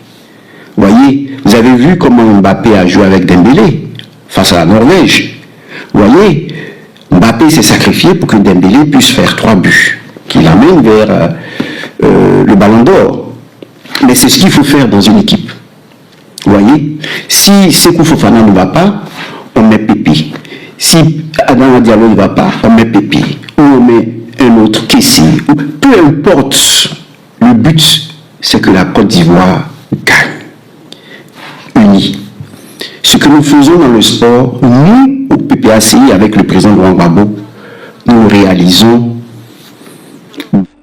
Speaker 3: Vous voyez, vous avez vu comment Mbappé a joué avec Dembélé face à la Norvège. Vous voyez, Mbappé s'est sacrifié pour que Dembélé puisse faire 3 buts, qui l'amène vers le Ballon d'Or. Mais c'est ce qu'il faut faire dans une équipe. Vous voyez, si Sékou Fofana ne va pas, on met Pépi. Si Adama Diallo ne va pas, on met Pépi. Ou on met un autre Kessi. Peu importe, le but, c'est que la Côte d'Ivoire gagne. Unis. Ce que nous faisons dans le sport, nous, au PPACI, avec le président Laurent Gbagbo, nous réalisons.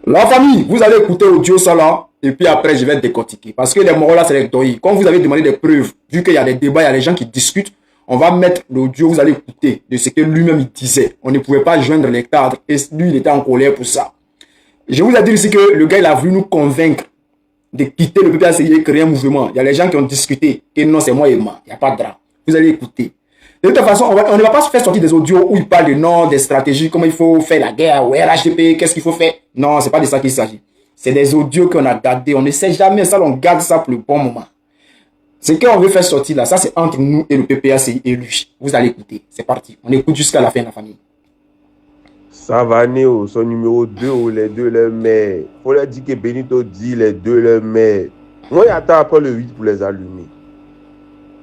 Speaker 10: La famille, vous allez écouter audio ça là, et puis après je vais décortiquer. Parce que les moraux là, c'est les doyers. Quand vous avez demandé des preuves, vu qu'il y a des débats, il y a des gens qui discutent, on va mettre l'audio, vous allez écouter de ce que lui-même il disait. On ne pouvait pas joindre les cadres et lui il était en colère pour ça. Je vous ai dit ici que le gars il a voulu nous convaincre de quitter le PPACI et créer un mouvement. Il y a les gens qui ont discuté que non c'est moi et moi, il n'y a pas de drame. Vous allez écouter. De toute façon, on ne va pas se faire sortir des audios où il parle de non, des stratégies, comment il faut faire la guerre, ouais, RHDP, qu'est-ce qu'il faut faire. Non, c'est pas de ça qu'il s'agit. C'est des audios qu'on a gardés. On ne sait jamais ça, on garde ça pour le bon moment. Ce qu'on veut faire sortir là, ça c'est entre nous et le PPACI et lui. Vous allez écouter. C'est parti. On écoute jusqu'à la fin, la famille.
Speaker 11: Savaneo, son numéro 2, les deux les mains. Faut leur dire que Benito dit les deux les mains. Moi, j'attends après le 8 pour les allumer.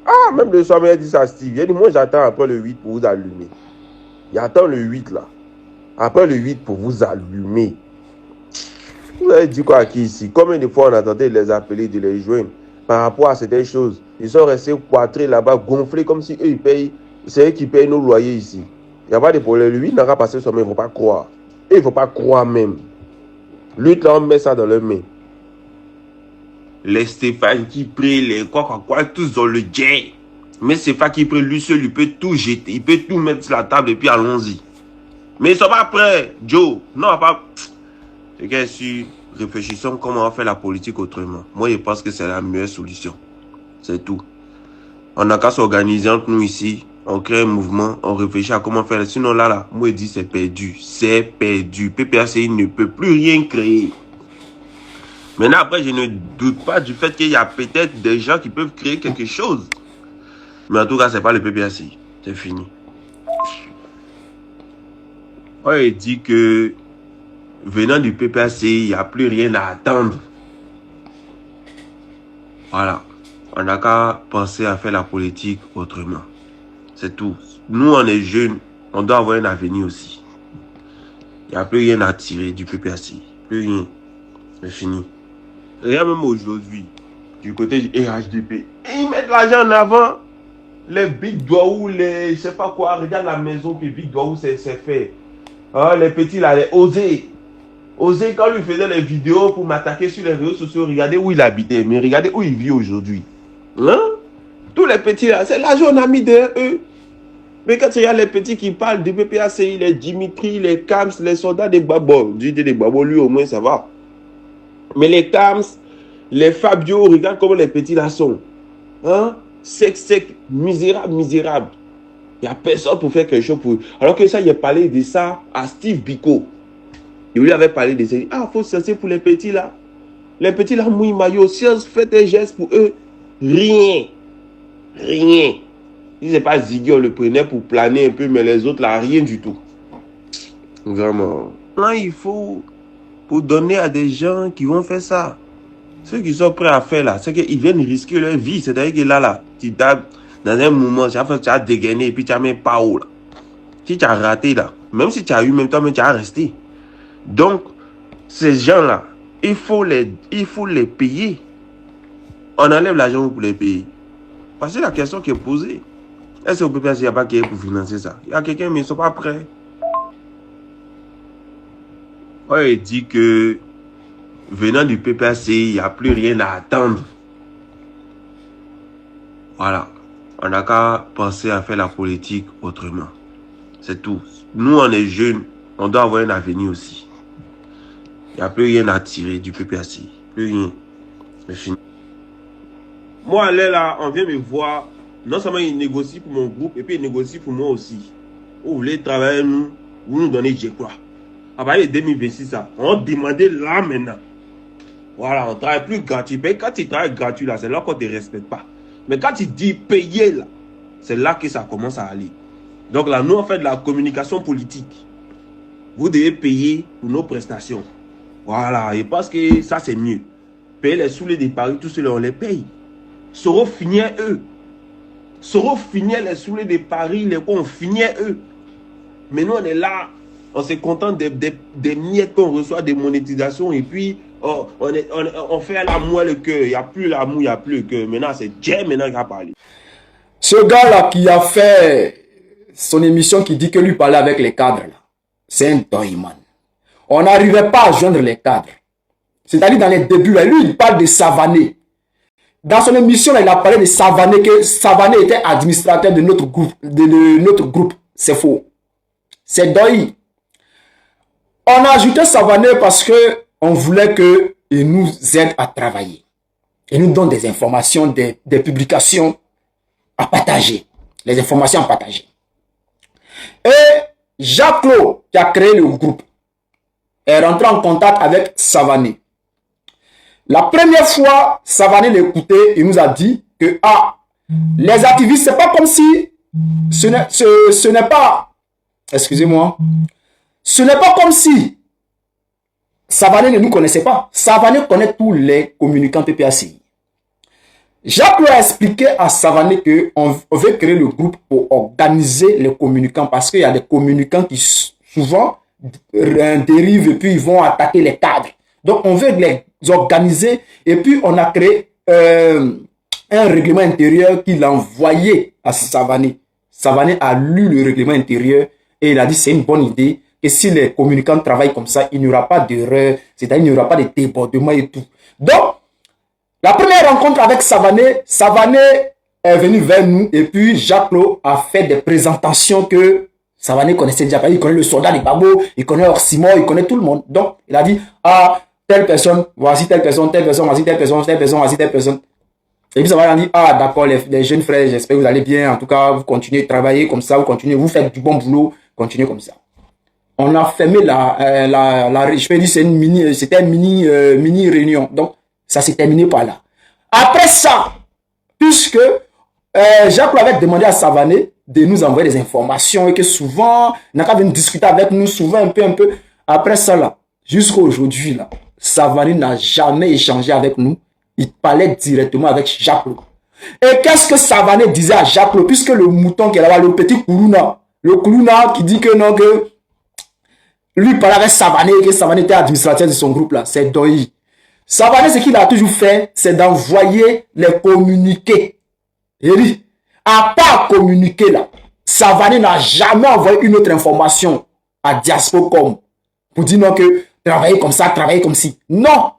Speaker 11: Ah, même le soir, il dit ça, Steve. Il dit, moi, j'attends après le 8 pour vous allumer. J'attends le 8 là. Après le 8 pour vous allumer. Vous avez dit quoi qui ici? Combien de fois on attendait de les appeler, de les joindre par rapport à certaines choses? Ils sont restés poitrés là-bas, gonflés comme si eux ils payent. C'est eux qui payent nos loyers ici. Il n'y a pas de problème. Lui, il n'a pas passé son main, il ne faut pas croire. Et il ne faut pas croire même. Lui, là, on met ça dans leurs mains. Les Stéphane qui prient, les quoi, tous dans le jet. Mais Stéphane qui prie, lui seul, il peut tout jeter. Il peut tout mettre sur la table et puis allons-y. Mais ils ne sont pas prêts, Joe. Non, pas. Les gars, si réfléchissons comment on fait la politique autrement. Moi, je pense que c'est la meilleure solution. C'est tout. On n'a qu'à s'organiser entre nous ici. on crée un mouvement, on réfléchit à comment faire. Sinon là, moi je dis c'est perdu. C'est perdu. PPACI ne peut plus rien créer. Maintenant, après, je ne doute pas du fait qu'il y a peut-être des gens qui peuvent créer quelque chose. Mais en tout cas, c'est pas le PPACI. C'est fini. On dit que venant du PPACI, il n'y a plus rien à attendre. Voilà. On n'a qu'à penser à faire la politique autrement. C'est tout. Nous, on est jeunes. On doit avoir un avenir aussi. Il n'y a plus rien à tirer du PPACI. Plus rien. C'est fini. Rien même aujourd'hui. Du côté du RHDP. Ils mettent l'argent en avant. Les Big Doaou, les je sais pas quoi. Regarde la maison que Big Doaou c'est fait. Ah, les petits là, les Osé. Osé, quand lui faisait les vidéos pour m'attaquer sur les réseaux sociaux, regardez où il habitait. Mais regardez où il vit aujourd'hui. Hein? Tous les petits là, c'est l'argent qu'on a mis derrière eux. Mais quand il y a les petits qui parlent du PPACI, les Dimitri, les Kams, les soldats des Babos, des Babos, lui au moins ça va. Mais les Kams, les Fabio, regarde comment les petits là sont. Hein? Sec, misérable. Il n'y a personne pour faire quelque chose pour eux. Alors que ça, il a parlé de ça à Steve Biko. Il lui avait parlé de ça. Ah, il faut se censer pour les petits là. Les petits là, mouillent maillot. Si on fait des gestes pour eux, rien. Si c'est pas Ziggy, on le prenait pour planer un peu, mais les autres là, rien du tout. Vraiment. Là, il faut pour donner à des gens qui vont faire ça. Ceux qui sont prêts à faire là, c'est qu'ils viennent risquer leur vie. C'est-à-dire que là, tu tapes dans un moment, tu as dégainé et puis tu as mis pas haut là. Si tu as raté là, même si tu as eu même temps, mais tu as resté. Donc, ces gens-là, il faut les payer. On enlève l'argent pour les payer. Parce que la question qui est posée, est-ce que au PPACI, il n'y a pas quelqu'un pour financer ça? Il y a quelqu'un, mais ils ne sont pas prêts. Il dit que venant du PPACI, il n'y a plus rien à attendre. Voilà. On n'a qu'à penser à faire la politique autrement. C'est tout. Nous, on est jeunes. On doit avoir un avenir aussi. Il n'y a plus rien à tirer du PPACI. Plus rien. C'est fini. Moi, là, on vient me voir. Non seulement il négocie pour mon groupe, et puis il négocie pour moi aussi. Vous voulez travailler nous, vous nous donnez je crois. À partir de 2026, ça, on demandait là maintenant. Voilà, on ne travaille plus gratuit. Mais quand tu travailles gratuit, là, c'est là qu'on ne te respecte pas. Mais quand tu dis payer, là, c'est là que ça commence à aller. Donc là, nous, on fait de la communication politique. Vous devez payer pour nos prestations. Voilà, et parce que ça, c'est mieux. Payer les soulets de Paris, tout cela, on les paye. Soro finir eux. Soro finir les soulets de Paris, les quoi, on finit eux. Mais nous, on est là, on se contente des miettes qu'on reçoit, des monétisations, et puis on fait l'amour le cœur. Il n'y a plus l'amour, il n'y a plus le cœur. Maintenant, c'est Dieu maintenant qui a parlé.
Speaker 10: Ce gars-là qui a fait son émission qui dit que lui parlait avec les cadres, là, c'est un doyman. On n'arrivait pas à joindre les cadres. C'est-à-dire dans les débuts, là, lui, il parle de Savané. Dans son émission, là, il a parlé de Savané, que Savané était administrateur de notre groupe. C'est faux. C'est Doyi. On a ajouté Savané parce que on voulait qu'il nous aide à travailler. Il nous donne des informations, des publications à partager. Les informations à partager. Et Jacques Claude, qui a créé le groupe, est rentré en contact avec Savané. La première fois, Savané l'écoutait, il nous a dit que les activistes, c'est pas comme si ce n'est pas, excusez-moi, ce n'est pas comme si Savané ne nous connaissait pas. Savané connaît tous les communicants PPACI. Jacques a expliqué à Savané qu'on veut créer le groupe pour organiser les communicants parce qu'il y a des communicants qui souvent dérivent et puis ils vont attaquer les cadres. Donc on veut les organiser et puis on a créé un règlement intérieur qu'il a envoyé à Savané. Savané a lu le règlement intérieur et il a dit c'est une bonne idée que si les communicants travaillent comme ça, il n'y aura pas d'erreur, c'est-à-dire il n'y aura pas de débordement et tout. Donc, la première rencontre avec Savané, Savané est venu vers nous et puis Jacques-Claude a fait des présentations que Savané connaissait déjà. Il connaît le soldat des Babos, il connaît Orsimon, il connaît tout le monde. Donc, il a dit, telle personne, voici telle personne, voici telle personne, voici telle personne. Et puis ça va dire, ah d'accord, les jeunes frères, j'espère que vous allez bien. En tout cas, vous continuez de travailler comme ça, vous faites du bon boulot, continuez comme ça. On a fermé je peux dire, c'était une mini réunion. Donc, ça s'est terminé par là. Après ça, puisque Jacques avait demandé à Savané de nous envoyer des informations et que souvent, il n'a qu'à venir discuter avec nous, souvent un peu. Après ça, là, jusqu'à aujourd'hui, là, Savané n'a jamais échangé avec nous. Il parlait directement avec Jacques Lo. Et qu'est-ce que Savané disait à Jacques Lo, puisque le mouton qui est là-bas, le petit Kourouna, qui dit que non, que lui parlait avec Savané, que Savané était administrateur de son groupe là, c'est Doyi. Savané, ce qu'il a toujours fait, c'est d'envoyer les communiqués. Il dit, à part communiquer là, Savané n'a jamais envoyé une autre information à Diaspocom pour dire non que travailler comme ça, travailler comme ci. Non.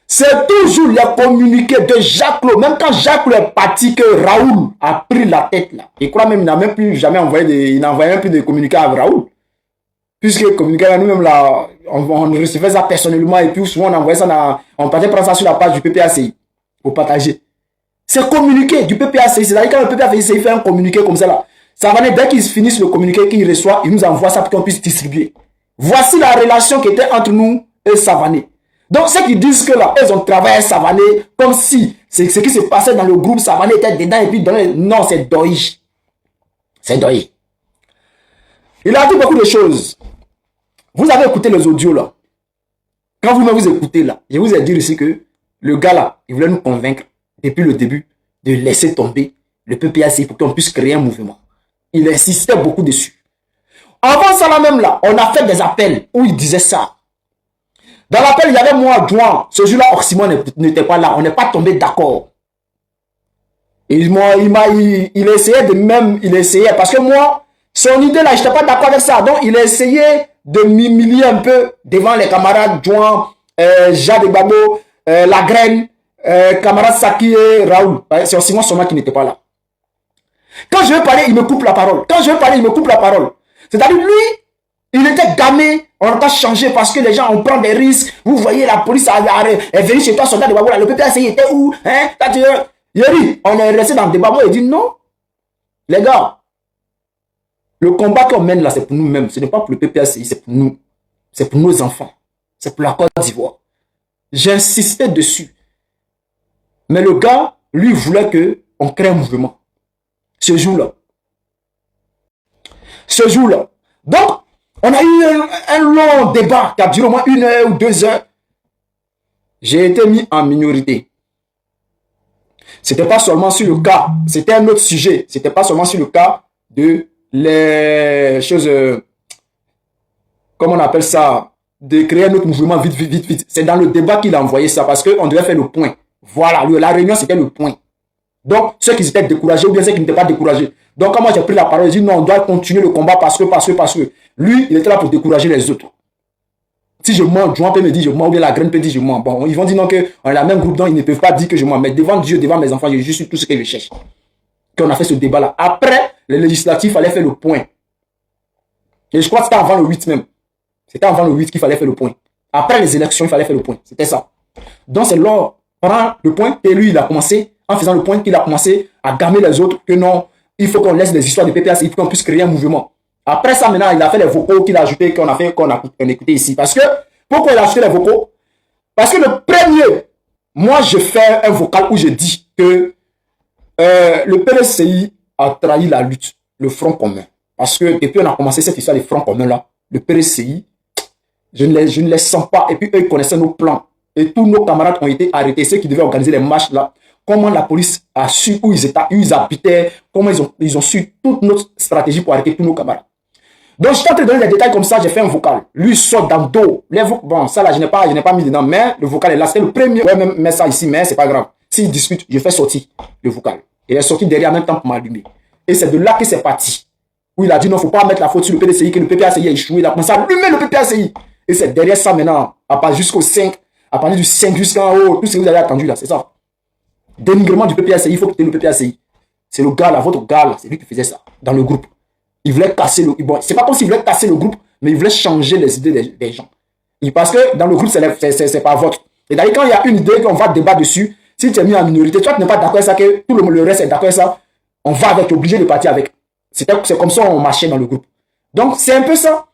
Speaker 10: C'est toujours les communiqués de Jacques Lo. Même quand Jacques Lo est parti, que Raoul a pris la tête là. Je crois même qu'il n'a même plus jamais envoyé il n'a envoyé même plus de communiqués à Raoul. Puisque communiqué nous-mêmes là, on recevait ça personnellement et puis souvent on envoyait ça on partait prendre ça sur la page du PPACI pour partager. C'est communiqué du PPACI. C'est-à-dire quand le PPACI fait un communiqué comme ça là, ça va dès qu'ils finissent le communiqué qu'il reçoit, il nous envoie ça pour qu'on puisse distribuer. Voici la relation qui était entre nous et Savané. Donc, ceux qui disent que là, ils ont travaillé Savané comme si c'est ce qui se passait dans le groupe, Savané était dedans et puis dans le... Non, c'est Doyi. C'est Doyi. Il a dit beaucoup de choses. Vous avez écouté les audios là. Quand vous-même vous écoutez là, je vous ai dit ici que le gars là, il voulait nous convaincre depuis le début de laisser tomber le PPACI pour qu'on puisse créer un mouvement. Il insistait beaucoup dessus. Avant ça là même là, on a fait des appels où il disait ça. Dans l'appel, il y avait moi, Douan. Ce jour-là, Oxymore n'était pas là. On n'est pas tombé d'accord. Il essayait parce que moi, son idée là, je n'étais pas d'accord avec ça. Donc, il a essayé de m'humilier un peu devant les camarades Douan, Jade Gbagbo, La Graine, camarade Saki et Raoul. C'est Oxymore seulement qui n'était pas là. Quand je veux parler, il me coupe la parole. C'est-à-dire, lui, il était gamé. On n'a pas changé parce que les gens on prend des risques. Vous voyez, la police est venue chez toi, soldat de Babou. Le PPACI était où? Hein? Yeri, on est resté dans le débat. Il dit non. Les gars, le combat qu'on mène là, c'est pour nous-mêmes. Ce n'est pas pour le PPACI, c'est pour nous. C'est pour nos enfants. C'est pour la Côte d'Ivoire. J'insistais dessus. Mais le gars, lui, voulait qu'on crée un mouvement. Ce jour-là. Donc, on a eu un long débat qui a duré au moins 1 heure ou 2 heures. J'ai été mis en minorité. C'était pas seulement sur le cas, c'était un autre sujet. C'était pas seulement sur le cas de les choses, comment on appelle ça, de créer un autre mouvement vite. C'est dans le débat qu'il a envoyé ça parce qu'on devait faire le point. Voilà, la réunion c'était le point. Donc, ceux qui étaient découragés ou bien ceux qui n'étaient pas découragés. Donc, quand moi j'ai pris la parole, j'ai dit non, on doit continuer le combat parce que. Lui, il était là pour décourager les autres. Si je mens, Jouan peut me dire je mens, ou bien la graine peut dire je mens. Bon, ils vont dire non, qu'on est la même groupe, donc ils ne peuvent pas dire que je mens. Mais devant Dieu, devant mes enfants, je suis tout ce que je cherche. Qu'on a fait ce débat-là. Après, les législatifs, il fallait faire le point. Et je crois que c'était avant le 8 même. C'était avant le 8 qu'il fallait faire le point. Après les élections, il fallait faire le point. C'était ça. Donc, c'est lors, pendant le point, et lui, il a commencé, en faisant le point, qu'il a commencé à gamer les autres que non, il faut qu'on laisse les histoires de PPACI, il faut qu'on puisse créer un mouvement. Après ça, maintenant, il a fait les vocaux qu'il a ajoutés, qu'on a écouté ici. Parce que, pourquoi il a ajouté les vocaux? Parce que le premier, moi, je fais un vocal où je dis que le PDCI a trahi la lutte, le Front commun. Parce que depuis on a commencé cette histoire de Front commun là, le PDCI, je ne les sens pas. Et puis eux, ils connaissaient nos plans. Et tous nos camarades ont été arrêtés, ceux qui devaient organiser les marches là. Comment la police a su où ils habitaient, comment ils ont su toute notre stratégie pour arrêter tous nos camarades. Donc, je suis en train de donner des détails comme ça, j'ai fait un vocal. Lui sort dans le dos. Bon, ça là, je n'ai pas mis dedans, mais le vocal est là. C'était le premier. Ouais, même mettre ça ici, mais c'est pas grave. S'il discute, je fais sortir le vocal. Il est sorti derrière en même temps pour m'allumer. Et c'est de là que c'est parti. Où il a dit non, faut pas mettre la faute sur le PDCI, que le PPACI a échoué. Il a commencé à allumer le PPACI. Et c'est derrière ça maintenant, à partir jusqu'au 5, à partir du 5 jusqu'en haut, tout ce que vous avez attendu là, c'est ça. Dénigrement du PPACI, il faut quitter le PPACI. C'est le gars là, votre gars là, c'est lui qui faisait ça, dans le groupe. Il voulait casser le... Bon, c'est pas comme s'il voulait casser le groupe, mais il voulait changer les idées des gens. Parce que dans le groupe, c'est pas votre. Et d'ailleurs, quand il y a une idée qu'on va débattre dessus, Si tu es mis en minorité, toi tu n'es pas d'accord avec ça, que tout le reste est d'accord avec ça, on va avec, obligé de partir avec. C'est comme ça on marchait dans le groupe. Donc c'est un peu ça.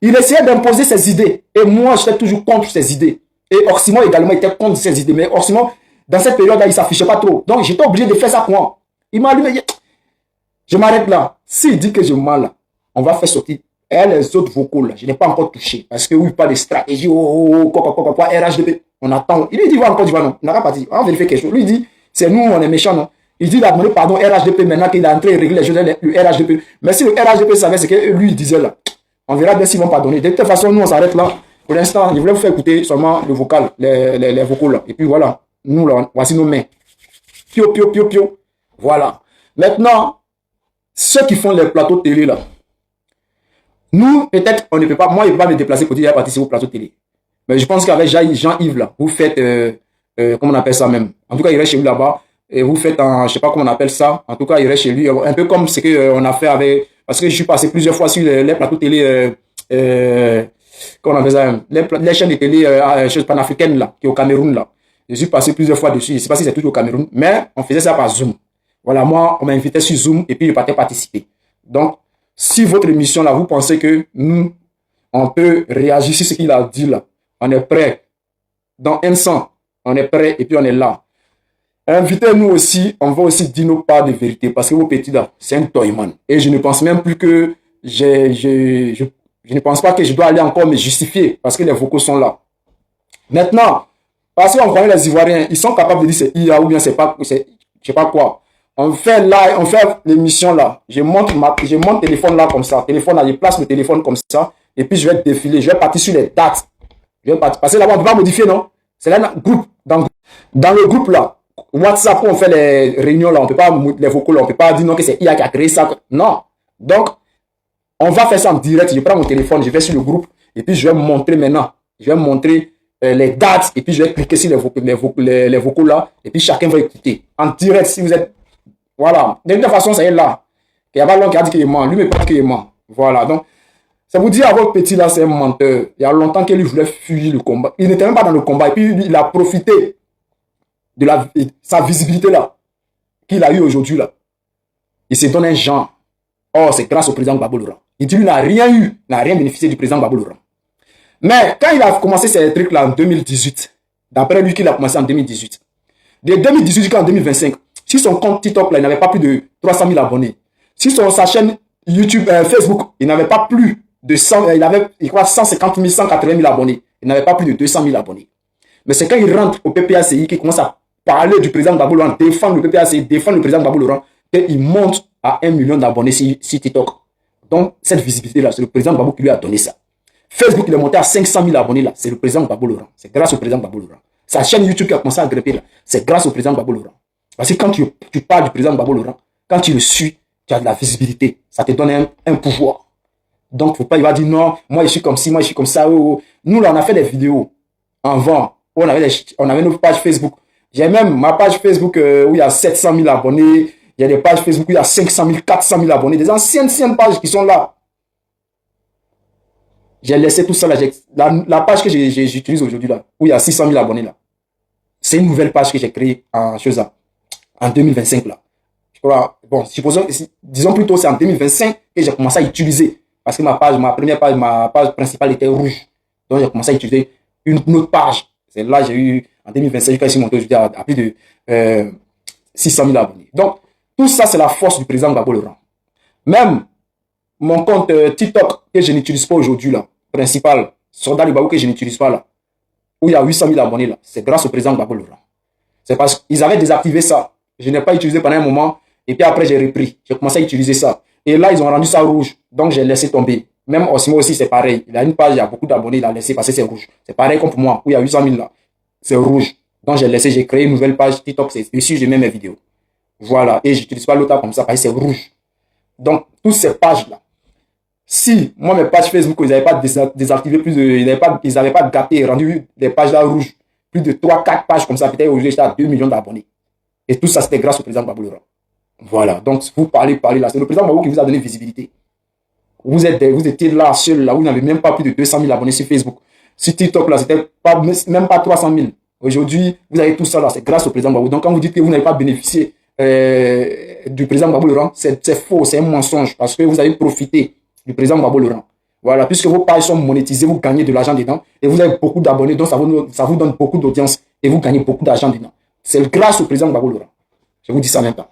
Speaker 10: Il essayait d'imposer ses idées. Et moi, j'étais toujours contre ses idées. Et Oxymore également était contre ses idées. Mais Oxymore, dans cette période-là, il ne s'affichait pas trop. Donc j'étais obligé de faire ça pour moi. Il m'a allumé. Je m'arrête là. S'il dit que je mens là, on va faire sortir. Et les autres vocaux là, je n'ai pas encore touché. Parce que oui, pas de stratégie, quoi, RHDP. On attend. Il lui dit, va encore, il va non. On n'a pas parti. On va vérifier quelque chose. Lui, il dit, c'est nous, on est méchants, non. Il dit, il a demandé pardon RHDP maintenant qu'il est en train de régler les choses, le RHDP. Mais si le RHDP savait ce que lui, il disait là, on verra bien s'ils vont pardonner. De toute façon, nous, on s'arrête là. Pour l'instant, je voulais vous faire écouter seulement le vocal, les vocaux là. Et puis voilà, nous là, voici nos mains. Pio, pio, pio, pio. Voilà. Maintenant, ceux qui font les plateaux télé là, nous, peut-être, on ne peut pas, moi, je ne peux pas me déplacer pour dire participer au plateau télé. Mais je pense qu'avec Jean-Yves là, vous faites, comment on appelle ça même. En tout cas, il reste chez lui là-bas. Et vous faites un, je sais pas comment on appelle ça. En tout cas, il reste chez lui. Un peu comme ce qu'on a fait avec, parce que je suis passé plusieurs fois sur les plateaux télé, comment on appelle ça, les chaînes de télé, choses panafricaines là, qui est au Cameroun là. Je suis passé plusieurs fois dessus. Je sais pas si c'est toujours au Cameroun, mais on faisait ça par Zoom. Voilà, moi, on m'a invité sur Zoom et puis je partais participer. Donc, si votre émission là, vous pensez que nous, on peut réagir sur ce qu'il a dit là, on est prêt. Dans un sens, on est prêt et puis on est là. Invitez-nous aussi, on va aussi dire nos parts de vérité parce que vos petits là, c'est un toyman. Et je ne pense même plus que je ne pense pas que je dois aller encore me justifier parce que les vocaux sont là. Maintenant, parce qu'on connaît les Ivoiriens, ils sont capables de dire c'est IA ou bien c'est pas, je sais pas quoi. On fait là, on fait l'émission là. Je monte mon téléphone là comme ça. Téléphone là, je place le téléphone comme ça. Et puis je vais défiler. Je vais partir sur les dates. Je vais partir. Parce que là-bas, on ne peut pas modifier, non? C'est là, groupe. Dans le groupe là, WhatsApp, on fait les réunions là, on ne peut pas, les vocaux là, on ne peut pas dire non que c'est IA qui a créé ça. Non. Donc, on va faire ça en direct. Je prends mon téléphone, je vais sur le groupe. Et puis je vais montrer maintenant. Je vais montrer les dates. Et puis je vais cliquer sur les vocaux là. Et puis chacun va écouter. En direct, si vous êtes. Voilà. De toute façon, ça y est là. Il y a pas longtemps qui a dit qu'il est mort. Lui, mais pas qu'il est mort. Voilà. Donc, ça vous dit à votre petit là, c'est un menteur. Il y a longtemps qu'il voulait fuir le combat. Il n'était même pas dans le combat. Et puis, il a profité de sa visibilité là, qu'il a eu aujourd'hui là. Il se donne un genre. Oh, c'est grâce au président Gbagbo Laurent. Il dit qu'il n'a rien eu, n'a rien bénéficié du président Gbagbo Laurent. Mais quand il a commencé ces trucs là en 2018, d'après lui qu'il a commencé en 2018, de 2018 jusqu'en 2025, si son compte TikTok là, il n'avait pas plus de 300 000 abonnés. Si sa chaîne YouTube, Facebook, il n'avait pas plus de 100, il avait, je crois, 150 000, 180 000 abonnés. Il n'avait pas plus de 200 000 abonnés. Mais c'est quand il rentre au PPACI qu'il commence à parler du président Gbagbo Laurent, défendre le PPACI, défendre le président Gbagbo Laurent, qu'il monte à 1 million d'abonnés sur TikTok. Donc, cette visibilité-là, c'est le président Gbagbo qui lui a donné ça. Facebook, il est monté à 500 000 abonnés là, c'est le président Gbagbo Laurent. C'est grâce au président Gbagbo Laurent. Sa chaîne YouTube qui a commencé à grimper là, c'est grâce au président Gbagbo Laurent. Parce que quand tu parles du président Gbagbo Laurent, quand tu le suis, tu as de la visibilité. Ça te donne un pouvoir. Donc, faut pas, il va dire non, moi je suis comme ci, moi je suis comme ça. Oh. Nous là, on a fait des vidéos avant. On avait nos pages Facebook. J'ai même ma page Facebook où il y a 700 000 abonnés. Il y a des pages Facebook où il y a 500 000, 400 000 abonnés. Des anciennes pages qui sont là. J'ai laissé tout ça là. La page que j'utilise aujourd'hui là, où il y a 600 000 abonnés là. C'est une nouvelle page que j'ai créée en 2025 là. Je crois, bon, disons plutôt c'est en 2025 que j'ai commencé à utiliser. Parce que ma page principale était rouge. Donc j'ai commencé à utiliser une autre page. C'est là j'ai eu, en 2025, quand je suis monté aujourd'hui à plus de 600 000 abonnés. Donc, tout ça, c'est la force du président Gbagbo Laurent. Même mon compte TikTok que je n'utilise pas aujourd'hui là, principal, Soldat Gbagbo que je n'utilise pas là, où il y a 800 000 abonnés là, c'est grâce au président Gbagbo Laurent. C'est parce qu'ils avaient désactivé ça. Je n'ai pas utilisé pendant un moment. Et puis après, j'ai repris. J'ai commencé à utiliser ça. Et là, ils ont rendu ça rouge. Donc, j'ai laissé tomber. Même Osimo aussi, c'est pareil. Il a une page, il y a beaucoup d'abonnés, il a laissé passer, c'est rouge. C'est pareil comme pour moi, où il y a 800 000 là. C'est rouge. Donc, j'ai créé une nouvelle page TikTok. C'est dessus, je mets mes vidéos. Voilà. Et je n'utilise pas l'autre comme ça parce que c'est rouge. Donc, toutes ces pages-là. Si, moi, mes pages Facebook, ils n'avaient pas désactivé ils n'avaient pas gâté, rendu des pages là rouges. Plus de 3-4 pages comme ça. Peut-être aujourd'hui, j'étais à 2 millions d'abonnés. Et tout ça, c'était grâce au président Gbagbo Laurent. Voilà. Donc, vous parlez là. C'est le président Gbagbo qui vous a donné visibilité. Vous étiez là, seul, là, vous n'avez même pas plus de 200 000 abonnés sur Facebook. Sur TikTok, là, c'était même pas 300 000. Aujourd'hui, vous avez tout ça là, c'est grâce au président Gbagbo. Donc quand vous dites que vous n'avez pas bénéficié du président Gbagbo Laurent, c'est faux, c'est un mensonge parce que vous avez profité du président Gbagbo Laurent. Voilà, puisque vos pages sont monétisées, vous gagnez de l'argent dedans et vous avez beaucoup d'abonnés, donc ça vous donne beaucoup d'audience et vous gagnez beaucoup d'argent dedans. C'est grâce au président Gbagbo Laurent. Je vous dis ça maintenant.